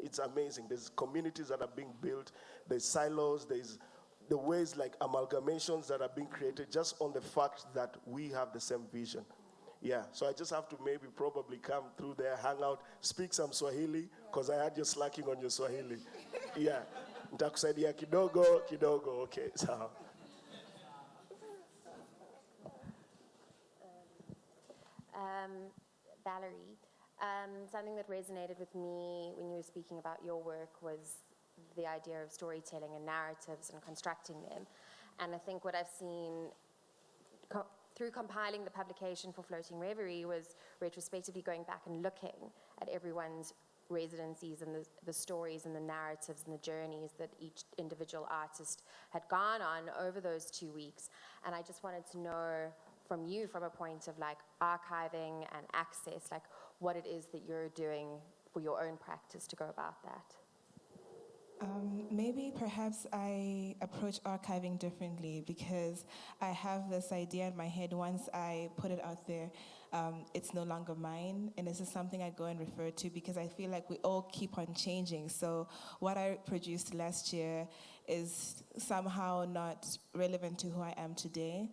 it's amazing. There's communities that are being built, there's silos, there's the ways like amalgamations that are being created just on the fact that we have the same vision. Yeah, so I just have to probably come through there, hang out, speak some Swahili, because I heard you're slacking on your Swahili. Yeah, nitakusaidia kidogo, okay, so. Valerie, something that resonated with me when you were speaking about your work was the idea of storytelling and narratives and constructing them. And I think what I've seen through compiling the publication for Floating Reverie was retrospectively going back and looking at everyone's residencies and the stories and the narratives and the journeys that each individual artist had gone on over those 2 weeks. And I just wanted to know from you, from a point of like archiving and access, like what it is that you're doing for your own practice to go about that. Maybe perhaps I approach archiving differently because I have this idea in my head. Once I put it out there, it's no longer mine, and this is something I go and refer to because I feel like we all keep on changing. So what I produced last year is somehow not relevant to who I am today.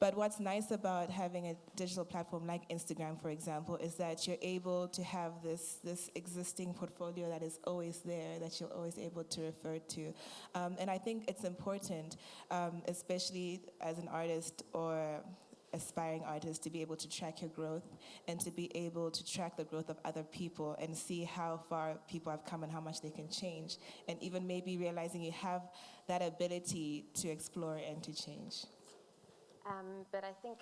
But what's nice about having a digital platform like Instagram, for example, is that you're able to have this existing portfolio that is always there, that you're always able to refer to. And I think it's important, especially as an artist or aspiring artist, to be able to track your growth and to be able to track the growth of other people and see how far people have come and how much they can change. And even maybe realizing you have that ability to explore and to change. But I think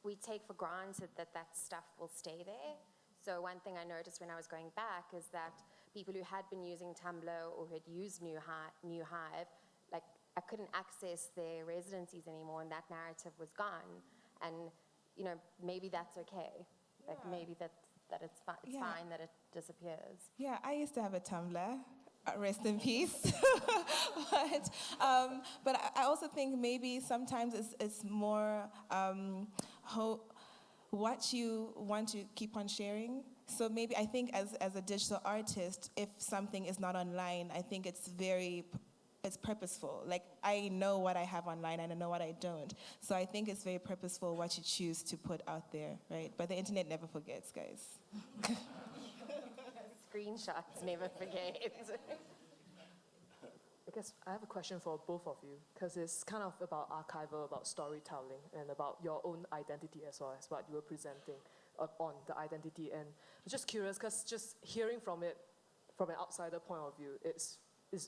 we take for granted that stuff will stay there. So one thing I noticed when I was going back is that people who had been using Tumblr or who had used New Hive, like I couldn't access their residencies anymore, and that narrative was gone. And maybe that's okay. Like maybe that it's fine that it disappears. Yeah, I used to have a Tumblr. Rest in peace. But I also think maybe sometimes it's more what you want to keep on sharing. So maybe I think as a digital artist, if something is not online, I think it's purposeful. Like I know what I have online and I know what I don't. So I think it's very purposeful what you choose to put out there, right? But the internet never forgets, guys. Screenshots never forget. I guess I have a question for both of you, because it's kind of about archival, about storytelling, and about your own identity as well as what you were presenting on the identity. And I'm just curious, because just hearing from it from an outsider point of view, is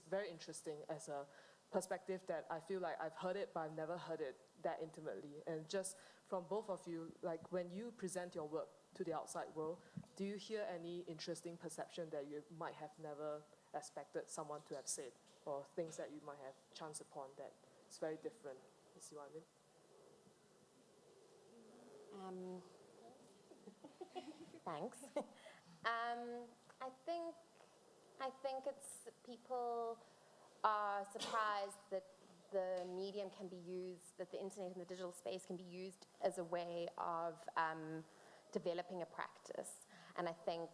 very interesting as a perspective that I feel like I've heard it, but I've never heard it that intimately. And just from both of you, like when you present your work to the outside world, do you hear any interesting perception that you might have never expected someone to have said, or things that you might have chanced upon that is very different? You see what I mean? Thanks. I think I think it's people are surprised that the medium can be used, that the internet and the digital space can be used as a way of developing a practice. And I think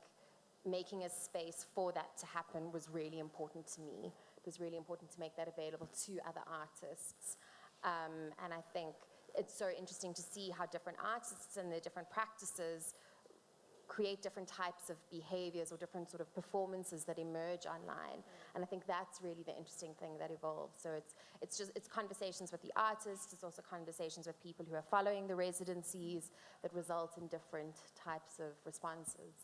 making a space for that to happen was really important to me. It was really important to make that available to other artists. And I think it's so interesting to see how different artists and their different practices create different types of behaviors or different sort of performances that emerge online. And I think that's really the interesting thing that evolves. So it's conversations with the artists, it's also conversations with people who are following the residencies that result in different types of responses.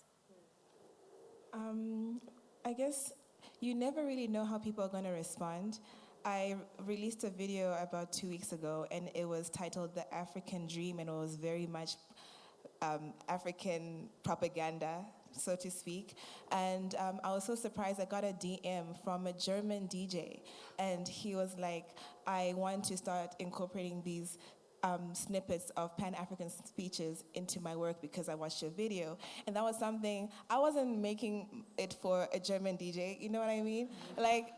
I guess you never really know how people are going to respond. I released a video about 2 weeks ago, and it was titled The African Dream, and it was very much African propaganda, so to speak. And I was so surprised. I got a DM from a German DJ, and he was like, I want to start incorporating these snippets of Pan-African speeches into my work because I watched your video. And that was something, I wasn't making it for a German DJ, you know what I mean? Like,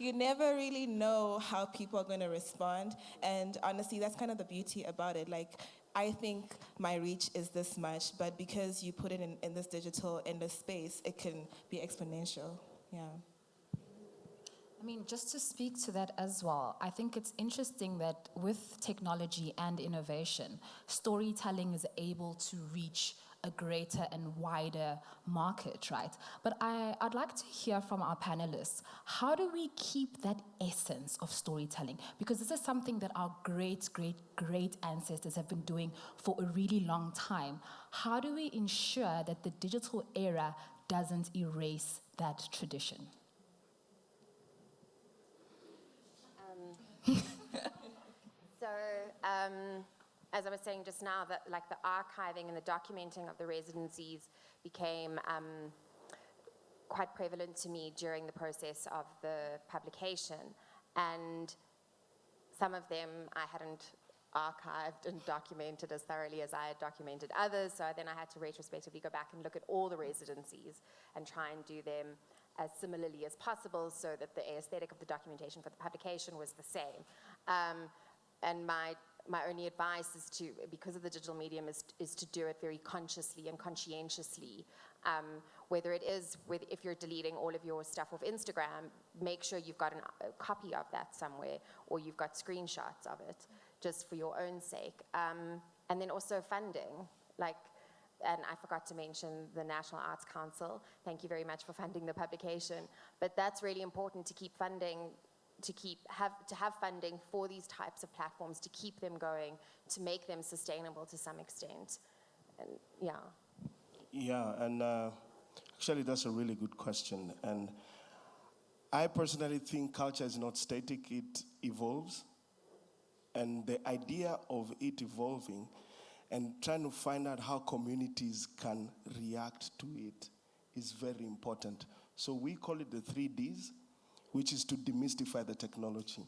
you never really know how people are going to respond. And honestly, that's kind of the beauty about it. Like, I think my reach is this much, but because you put it in this digital, in this space, it can be exponential, yeah. I mean, just to speak to that as well, I think it's interesting that with technology and innovation, storytelling is able to reach a greater and wider market, right? But I'd like to hear from our panelists, how do we keep that essence of storytelling? Because this is something that our great ancestors have been doing for a really long time. How do we ensure that the digital era doesn't erase that tradition? So, as I was saying just now, that like the archiving and the documenting of the residencies became quite prevalent to me during the process of the publication. And some of them I hadn't archived and documented as thoroughly as I had documented others, so then I had to retrospectively go back and look at all the residencies and try and do them as similarly as possible so that the aesthetic of the documentation for the publication was the same. And my only advice is to, because of the digital medium, is to do it very consciously and conscientiously. Whether it is, if you're deleting all of your stuff off Instagram, make sure you've got a copy of that somewhere, or you've got screenshots of it, just for your own sake. And then also funding, and I forgot to mention the National Arts Council. Thank you very much for funding the publication. But that's really important, to keep funding, to have funding for these types of platforms, to keep them going, to make them sustainable to some extent. And yeah. Yeah, and actually that's a really good question. And I personally think culture is not static, it evolves. And the idea of it evolving and trying to find out how communities can react to it is very important. So we call it the 3Ds, which is to demystify the technology.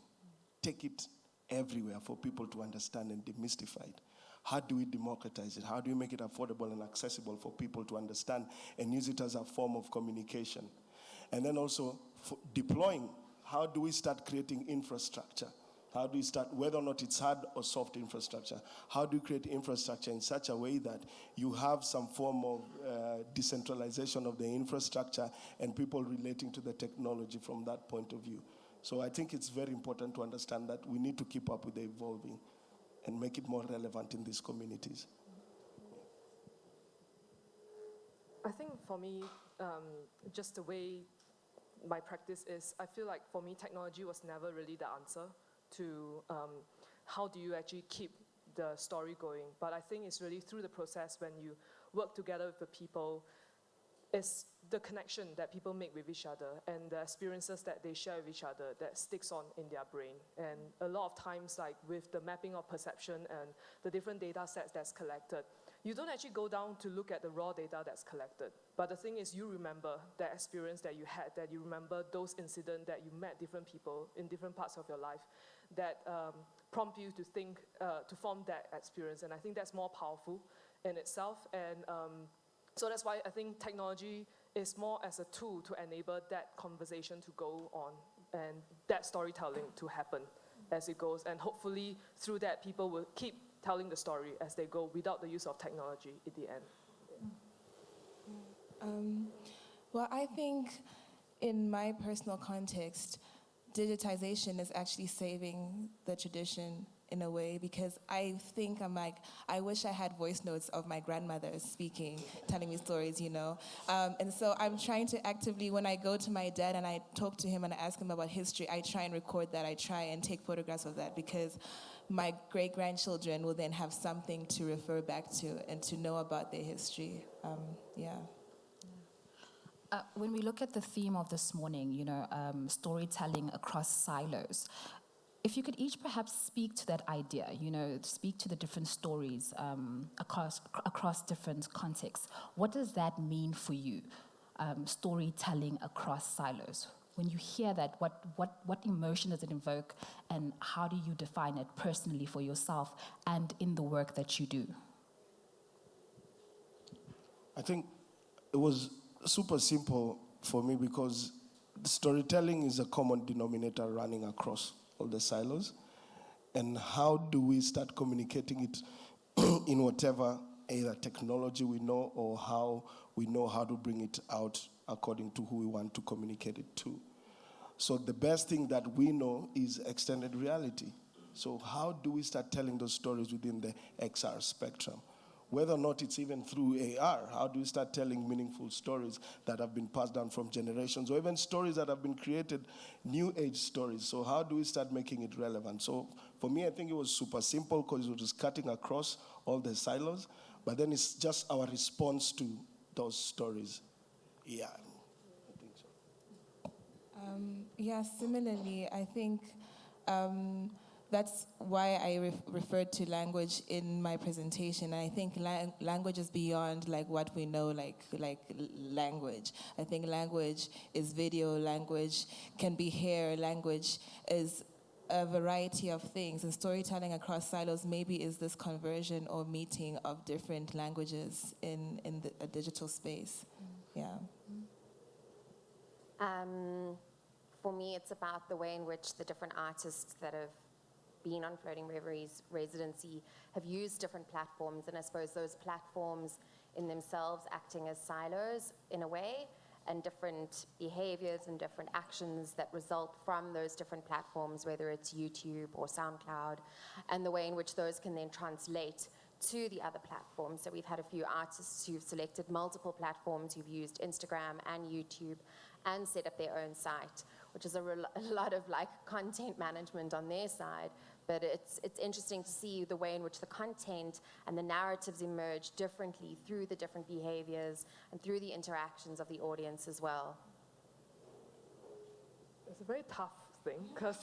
Take it everywhere for people to understand and demystify it. How do we democratize it? How do we make it affordable and accessible for people to understand and use it as a form of communication? And then also deploying, how do we start creating infrastructure? How do you start, whether or not it's hard or soft infrastructure, how do you create infrastructure in such a way that you have some form of decentralization of the infrastructure and people relating to the technology from that point of view? So I think it's very important to understand that we need to keep up with the evolving and make it more relevant in these communities. I think for me, just the way my practice is, I feel like for me, technology was never really the answer to how do you actually keep the story going. But I think it's really through the process when you work together with the people, it's the connection that people make with each other and the experiences that they share with each other that sticks on in their brain. And a lot of times, like with the mapping of perception and the different data sets that's collected, you don't actually go down to look at the raw data that's collected. But the thing is, you remember that experience that you had, that you remember those incidents that you met different people in different parts of your life that prompt you to think, to form that experience. And I think that's more powerful in itself. And so that's why I think technology is more as a tool to enable that conversation to go on and that storytelling to happen as it goes. And hopefully through that, people will keep telling the story as they go without the use of technology at the end. Well, I think in my personal context, digitization is actually saving the tradition in a way, because I think I'm like, I wish I had voice notes of my grandmother speaking, telling me stories, you know? And so I'm trying to actively, when I go to my dad and I talk to him and I ask him about history, I try and record that, I try and take photographs of that, because my great-grandchildren will then have something to refer back to and to know about their history. When we look at the theme of this morning, you know, storytelling across silos, if you could each perhaps speak to that idea, you know, speak to the different stories across different contexts. What does that mean for you, storytelling across silos? When you hear that, what emotion does it invoke, and how do you define it personally for yourself and in the work that you do? I think it was super simple for me, because storytelling is a common denominator running across all the silos. And how do we start communicating it in whatever either technology we know or how we know how to bring it out according to who we want to communicate it to. So the best thing that we know is extended reality. So how do we start telling those stories within the XR spectrum? Whether or not it's even through AR, how do we start telling meaningful stories that have been passed down from generations, or even stories that have been created, new age stories? So how do we start making it relevant? So for me, I think it was super simple, because it was cutting across all the silos, but then it's just our response to those stories. Yeah, I think so. Similarly, I think that's why I referred to language in my presentation. I think language is beyond like what we know, like language. I think language is video, language can be hair, language is a variety of things. And storytelling across silos maybe is this conversion or meeting of different languages in a digital space. For me, it's about the way in which the different artists that have been on Floating Reveries residency have used different platforms, and I suppose those platforms in themselves acting as silos in a way, and different behaviors and different actions that result from those different platforms, whether it's YouTube or SoundCloud, and the way in which those can then translate to the other platforms. So we've had a few artists who've selected multiple platforms, who've used Instagram and YouTube and set up their own site, which is a lot of like content management on their side. But it's interesting to see the way in which the content and the narratives emerge differently through the different behaviors and through the interactions of the audience as well. It's a very tough thing, because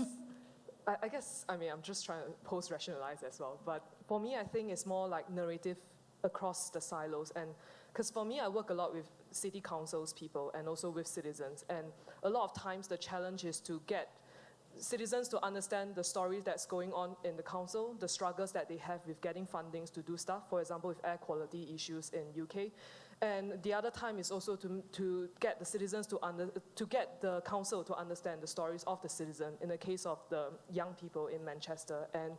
I guess, I'm just trying to post-rationalize as well. But for me, I think it's more like narrative across the silos. And because for me, I work a lot with city councils people and also with citizens. And a lot of times the challenge is to get citizens to understand the stories that's going on in the council, the struggles that they have with getting fundings to do stuff, for example, with air quality issues in UK. And the other time is also to get the citizens to get the council to understand the stories of the citizen, in the case of the young people in Manchester. And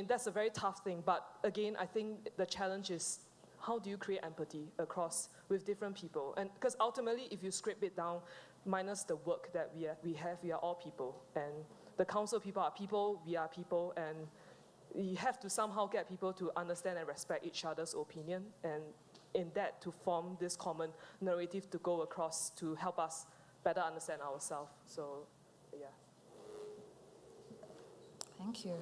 that's a very tough thing, but again, I think the challenge is how do you create empathy across with different people? And because ultimately, if you scrape it down, minus the work that we are all people. And the council people are people, we are people, and you have to somehow get people to understand and respect each other's opinion, and in that to form this common narrative to go across to help us better understand ourselves. So, yeah. Thank you.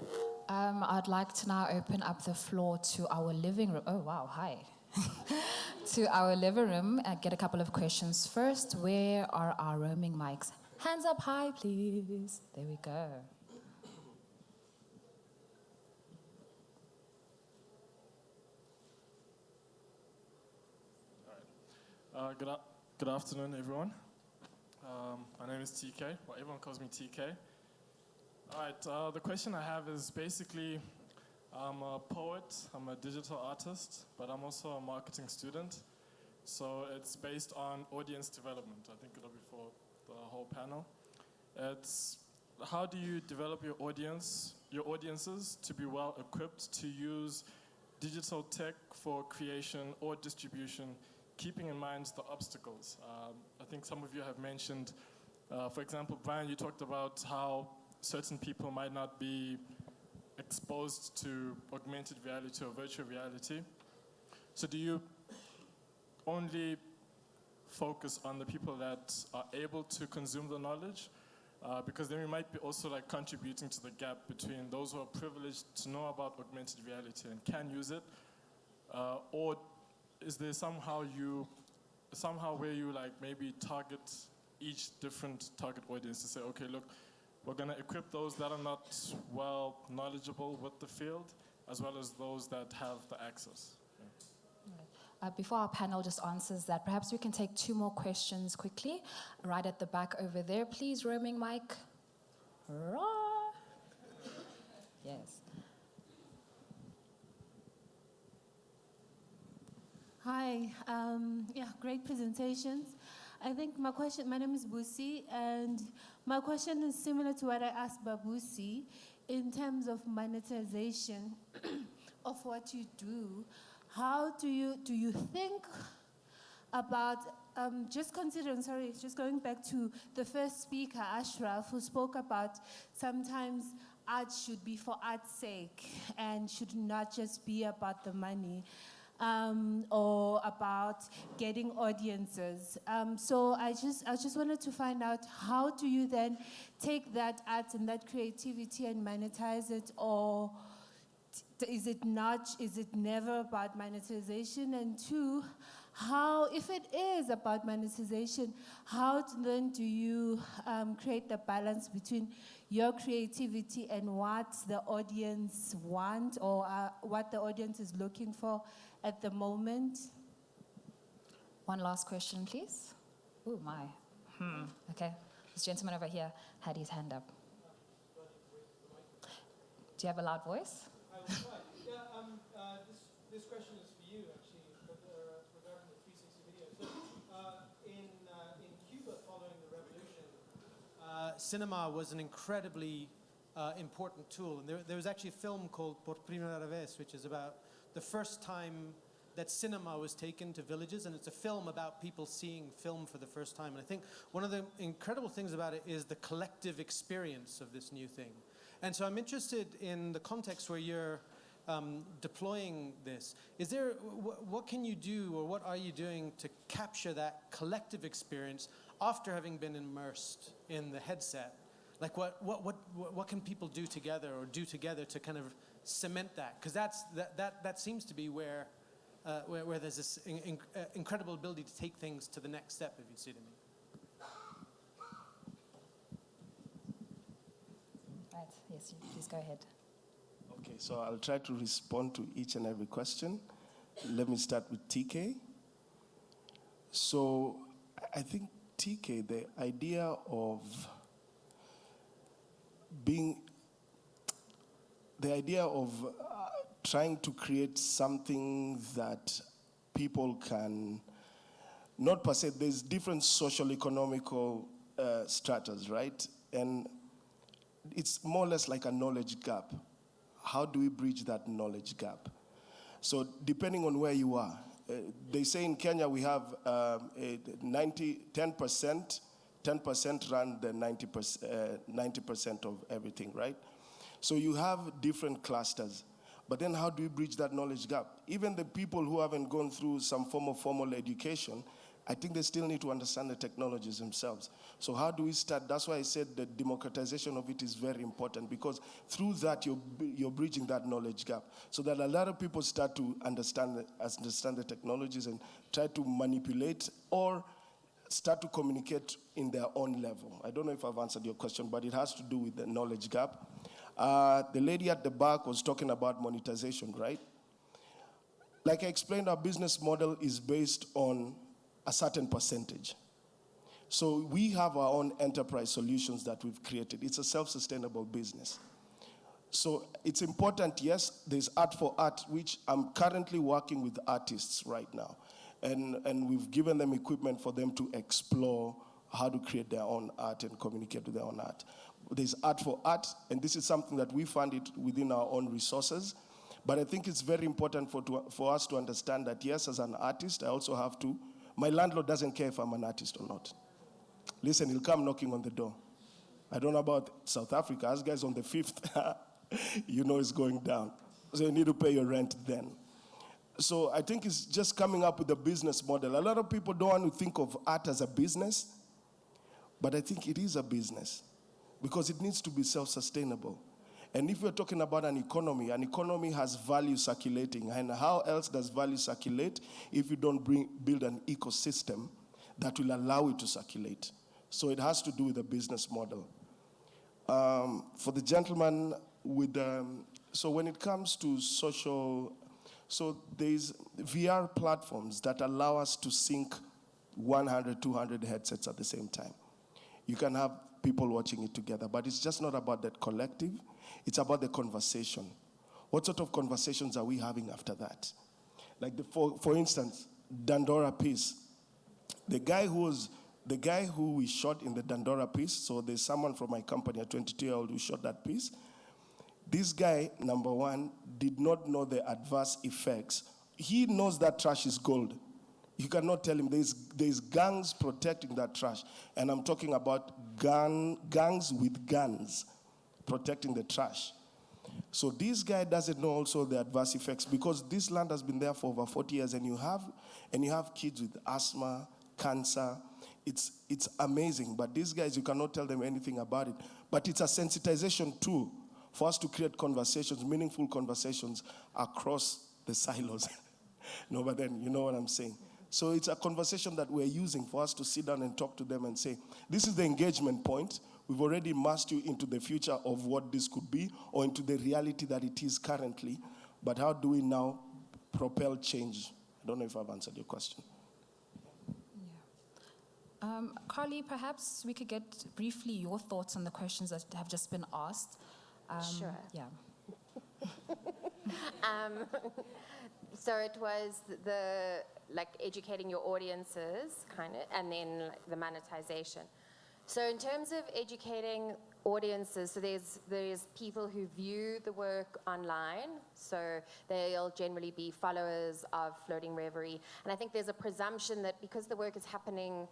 I'd like to now open up the floor to our living room. Oh, wow, hi. To our living room and get a couple of questions. First, where are our roaming mics? Hands up high, please. There we go. Good afternoon, everyone. My name is TK. Well, everyone calls me TK. All right, the question I have is basically, I'm a poet, I'm a digital artist, but I'm also a marketing student. So it's based on audience development. I think it'll be for the whole panel. It's how do you develop your audiences to be well equipped to use digital tech for creation or distribution, keeping in mind the obstacles. I think some of you have mentioned, for example, Brian, you talked about how certain people might not be exposed to augmented reality or virtual reality. So do you only focus on the people that are able to consume the knowledge? Because then we might be also like contributing to the gap between those who are privileged to know about augmented reality and can use it, or is there somehow where you like maybe target each different target audience to say, okay, look, we're going to equip those that are not well knowledgeable with the field, as well as those that have the access. Before our panel just answers that, perhaps we can take 2 more questions quickly. Right at the back over there, please, roaming mic. Yes. Hi, great presentations. I think my name is Busi, and my question is similar to what I asked Babusi in terms of monetization of what you do. How do you think about, just going back to the first speaker, Ashraf, who spoke about sometimes art should be for art's sake and should not just be about the money. Or about getting audiences. So I just wanted to find out, how do you then take that art and that creativity and monetize it, or is it never about monetization? And 2, how, if it is about monetization, how then do you create the balance between your creativity and what the audience want, or what the audience is looking for at the moment? One last question, please. Oh, my. Okay. This gentleman over here had his hand up. Do you have a loud voice? I will try. This question is for you, actually, regarding the 360 video. So, in Cuba, following the revolution, cinema was an incredibly important tool. And there was actually a film called Por Primera Vez, which is about the first time that cinema was taken to villages, and it's a film about people seeing film for the first time. And I think one of the incredible things about it is the collective experience of this new thing. And so I'm interested in the context where you're deploying this. Is there, what can you do, or what are you doing to capture that collective experience after having been immersed in the headset? Like what can people do together to kind of cement that? Because that seems to be where there's this incredible ability to take things to the next step, if you see what I mean. Right, yes, please go ahead. Okay, so I'll try to respond to each and every question. Let me start with TK. So I think, TK, the idea of trying to create something that people can, not per se, there's different social economical stratas, right? And it's more or less like a knowledge gap. How do we bridge that knowledge gap? So depending on where you are, they say in Kenya we have 10% run the 90% of everything, right? So you have different clusters. But then how do we bridge that knowledge gap? Even the people who haven't gone through some form of formal education, I think they still need to understand the technologies themselves. So how do we start? That's why I said the democratization of it is very important, because through that you're bridging that knowledge gap, so that a lot of people start to understand the technologies and try to manipulate or start to communicate in their own level. I don't know if I've answered your question, but it has to do with the knowledge gap. The lady at the back was talking about monetization, right? Like I explained, our business model is based on a certain percentage. So we have our own enterprise solutions that we've created. It's a self-sustainable business. So it's important, yes, there's art for art, which I'm currently working with artists right now. And we've given them equipment for them to explore how to create their own art and communicate with their own art. There's art for art, and this is something that we funded within our own resources. But I think it's very important for us to understand that, yes, as an artist, I also have to, my landlord doesn't care if I'm an artist or not. Listen, he'll come knocking on the door. I don't know about South Africa. As guys on the 5th, you know it's going down. So you need to pay your rent then. So I think it's just coming up with a business model. A lot of people don't want to think of art as a business, but I think it is a business because it needs to be self-sustainable. And if we're talking about an economy has value circulating. And how else does value circulate if you don't build an ecosystem that will allow it to circulate? So it has to do with the business model. For the gentleman with, so when it comes to social, so there's VR platforms that allow us to sync 100, 200 headsets at the same time. You can have people watching it together, but it's just not about that collective. It's about the conversation. What sort of conversations are we having after that? Like, for instance, Dandora piece. The guy who we shot in the Dandora piece, so there's someone from my company, a 22-year-old who shot that piece. This guy, number one, did not know the adverse effects. He knows that trash is gold. You cannot tell him there's gangs protecting that trash. And I'm talking about gangs with guns protecting the trash. So this guy doesn't know also the adverse effects because this land has been there for over 40 years and you have kids with asthma, cancer. It's amazing. But these guys, you cannot tell them anything about it. But it's a sensitization tool for us to create conversations, meaningful conversations across the silos. No, but then you know what I'm saying. So it's a conversation that we're using for us to sit down and talk to them and say, this is the engagement point. We've already immersed you into the future of what this could be or into the reality that it is currently. But how do we now propel change? I don't know if I've answered your question. Yeah. Carly, perhaps we could get briefly your thoughts on the questions that have just been asked. Sure. Yeah. So it was the educating your audiences, kind of, and then the monetization. So in terms of educating audiences, so there's people who view the work online, so they'll generally be followers of Floating Reverie, and I think there's a presumption that because the work is happening,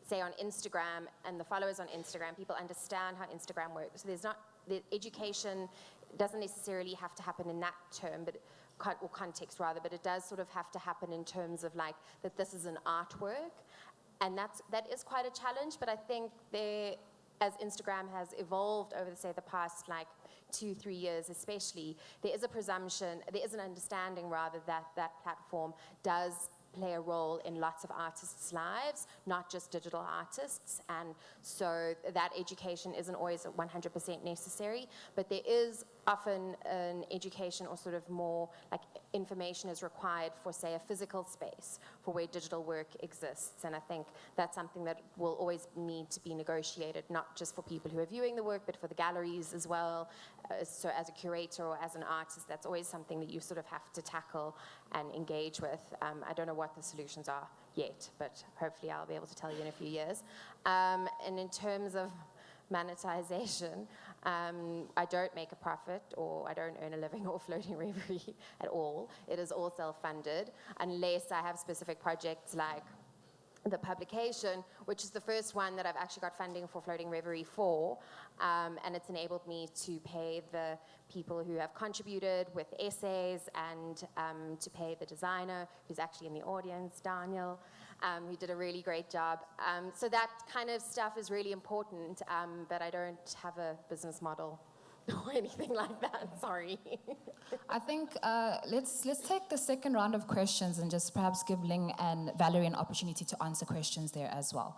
say on Instagram, and the followers on Instagram, people understand how Instagram works. So the education doesn't necessarily have to happen in that term, or context rather, but it does sort of have to happen in terms of that this is an artwork. And that is quite a challenge, but I think as Instagram has evolved over, say, the past 2-3 years especially, there is a presumption, there is an understanding rather that platform does play a role in lots of artists' lives, not just digital artists, and so that education isn't always 100% necessary, but there is often an education or sort of more information is required for, say, a physical space for where digital work exists, and I think that's something that will always need to be negotiated, not just for people who are viewing the work, but for the galleries as well. So as a curator or as an artist, that's always something that you sort of have to tackle and engage with. I don't know what the solutions are yet, but hopefully I'll be able to tell you in a few years. And in terms of monetization, I don't make a profit or I don't earn a living or Floating Reverie at all. It is all self-funded unless I have specific projects like the publication, which is the first one that I've actually got funding for Floating Reverie for, and it's enabled me to pay the people who have contributed with essays and to pay the designer who's actually in the audience, Daniel, who did a really great job. So that kind of stuff is really important, but I don't have a business model or anything like that, sorry. I think let's take the second round of questions and just perhaps give Ling and Valerie an opportunity to answer questions there as well.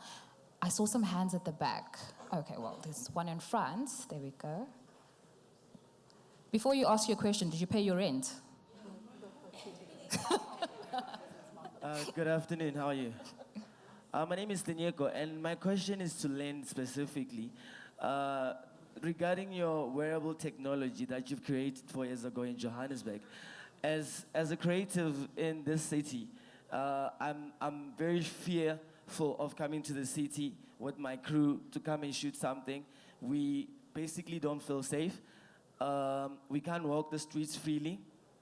I saw some hands at the back. Okay, well, there's one in front. There we go. Before you ask your question, did you pay your rent? Good afternoon, how are you? My name is Tanyeko, and my question is to Lynn specifically. Regarding your wearable technology that you've created 4 years ago in Johannesburg, as a creative in this city, I'm very fearful of coming to the city with my crew to come and shoot something. We basically don't feel safe. We can't walk the streets freely.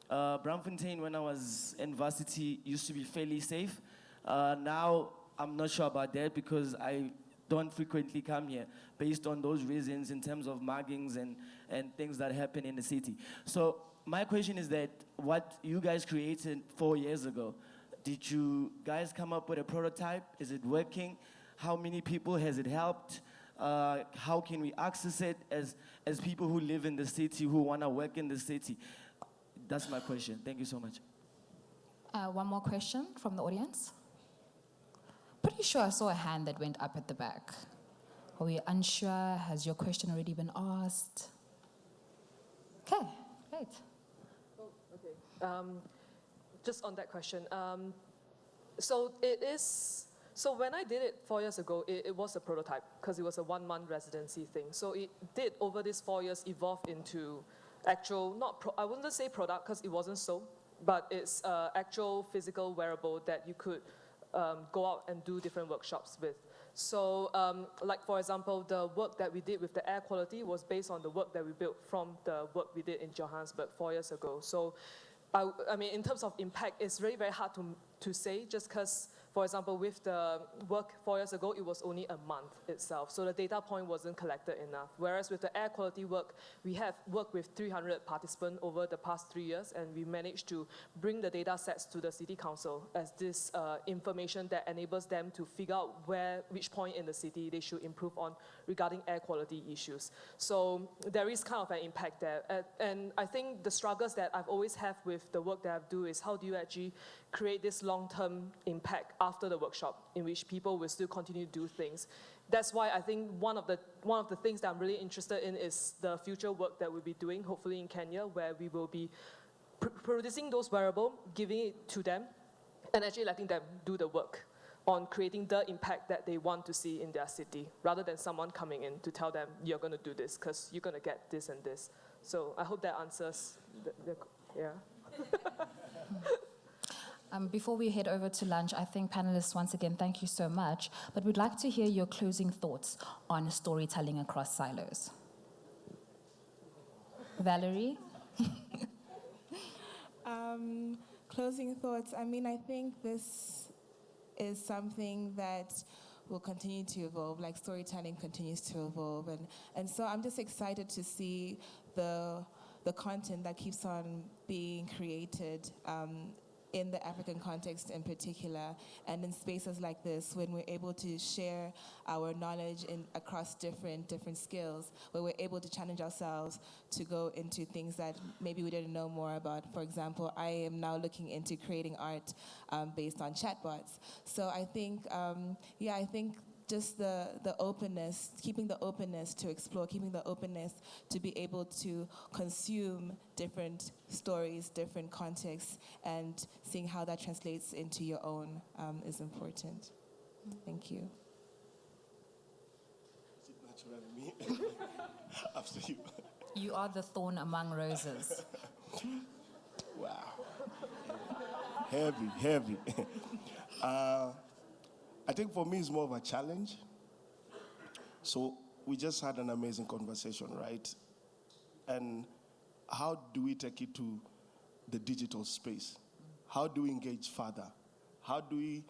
Braamfontein, when I was in varsity, used to be fairly safe. Now, I'm not sure about that because I don't frequently come here based on those reasons in terms of muggings and things that happen in the city. So my question is that what you guys created 4 years ago, did you guys come up with a prototype? Is it working? How many people has it helped? How can we access it as people who live in the city, who want to work in the city? That's my question. Thank you so much. One more question from the audience. Pretty sure I saw a hand that went up at the back. Are we unsure? Has your question already been asked? Okay, great. Just on that question, so when I did it 4 years ago, it was a prototype because it was a 1-month residency thing. So it did, over these 4 years, evolve into actual, I wouldn't say product because it wasn't so, but it's actual physical wearable that you could go out and do different workshops with. So like for example, the work that we did with the air quality was based on the work that we built from the work we did in Johannesburg 4 years ago. So I mean, in terms of impact, it's very, very hard to say just because, for example, with the work 4 years ago, it was only a month itself. So the data point wasn't collected enough. Whereas with the air quality work, we have worked with 300 participants over the past 3 years, and we managed to bring the data sets to the city council as this information that enables them to figure out which point in the city they should improve on regarding air quality issues. So there is kind of an impact there. And I think the struggles that I've always had with the work that I do is how do you actually create this long-term impact after the workshop in which people will still continue to do things. That's why I think one of the things that I'm really interested in is the future work that we'll be doing, hopefully in Kenya, where we will be producing those wearables, giving it to them, and actually letting them do the work on creating the impact that they want to see in their city, rather than someone coming in to tell them, you're going to do this because you're going to get this and this. So I hope that answers yeah. Before we head over to lunch, I think panelists, once again, thank you so much. But we'd like to hear your closing thoughts on storytelling across silos. Valerie? Closing thoughts. I mean, I think this is something that will continue to evolve, like storytelling continues to evolve. And so I'm just excited to see the content that keeps on being created in the African context in particular, and in spaces like this, when we're able to share our knowledge across different skills, where we're able to challenge ourselves to go into things that maybe we didn't know more about. For example, I am now looking into creating art based on chatbots. So I think, I think just the openness, keeping the openness to explore, keeping the openness to be able to consume different stories, different contexts, and seeing how that translates into your own is important. Thank you. Is it naturally me? After you. You are the thorn among roses. Wow. Heavy. I think for me it's more of a challenge. So we just had an amazing conversation, right? And how do we take it to the digital space? How do we engage further? How do we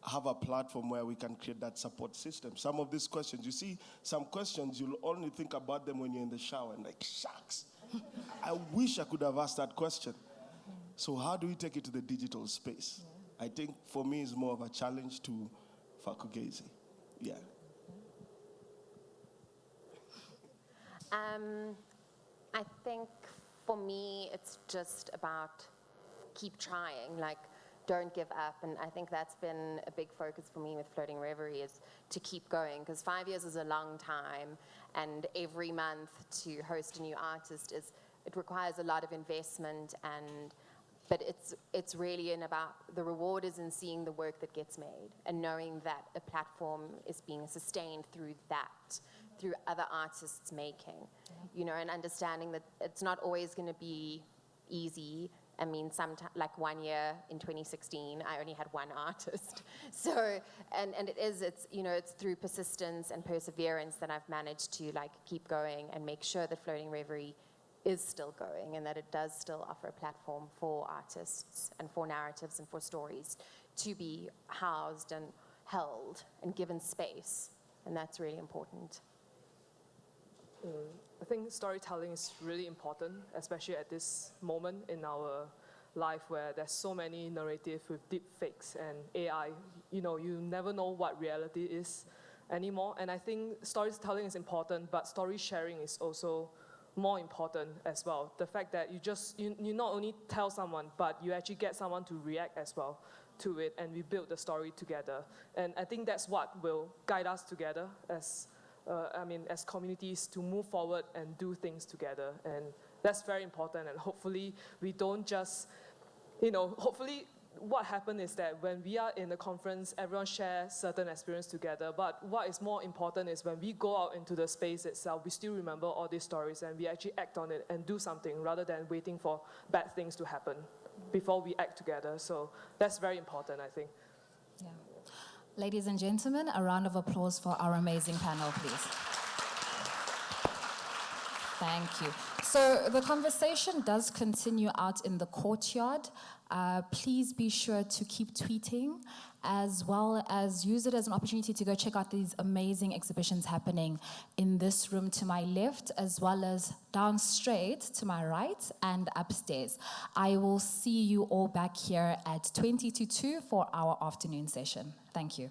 have a platform where we can create that support system? Some of these questions, you see, some questions you'll only think about them when you're in the shower and like, shucks, I wish I could have asked that question. So how do we take it to the digital space? I think for me it's more of a challenge to fakugezi. Yeah. I think for me, it's just about keep trying, like don't give up. And I think that's been a big focus for me with Floating Reverie is to keep going, because 5 years is a long time, and every month to host a new artist it requires a lot of investment, but it's really about the reward is in seeing the work that gets made and knowing that a platform is being sustained through other artists making, and understanding that it's not always going to be easy, I mean, like 1 year in 2016, I only had one artist. So, and it's through persistence and perseverance that I've managed to like keep going and make sure that Floating Reverie is still going and that it does still offer a platform for artists and for narratives and for stories to be housed and held and given space. And that's really important. I think storytelling is really important, especially at this moment in our life where there's so many narratives with deep fakes and AI. You never know what reality is anymore. And I think storytelling is important, but story sharing is also more important as well. The fact that you not only tell someone, but you actually get someone to react as well to it, and we build the story together. And I think that's what will guide us together as communities to move forward and do things together. And that's very important. And hopefully we don't just, hopefully what happened is that when we are in a conference, everyone shares certain experience together. But what is more important is when we go out into the space itself, we still remember all these stories and we actually act on it and do something rather than waiting for bad things to happen before we act together. So that's very important, I think. Yeah. Ladies and gentlemen, a round of applause for our amazing panel, please. Thank you. So the conversation does continue out in the courtyard. Please be sure to keep tweeting, as well as use it as an opportunity to go check out these amazing exhibitions happening in this room to my left, as well as down straight to my right and upstairs. I will see you all back here at 20 to 2 for our afternoon session. Thank you.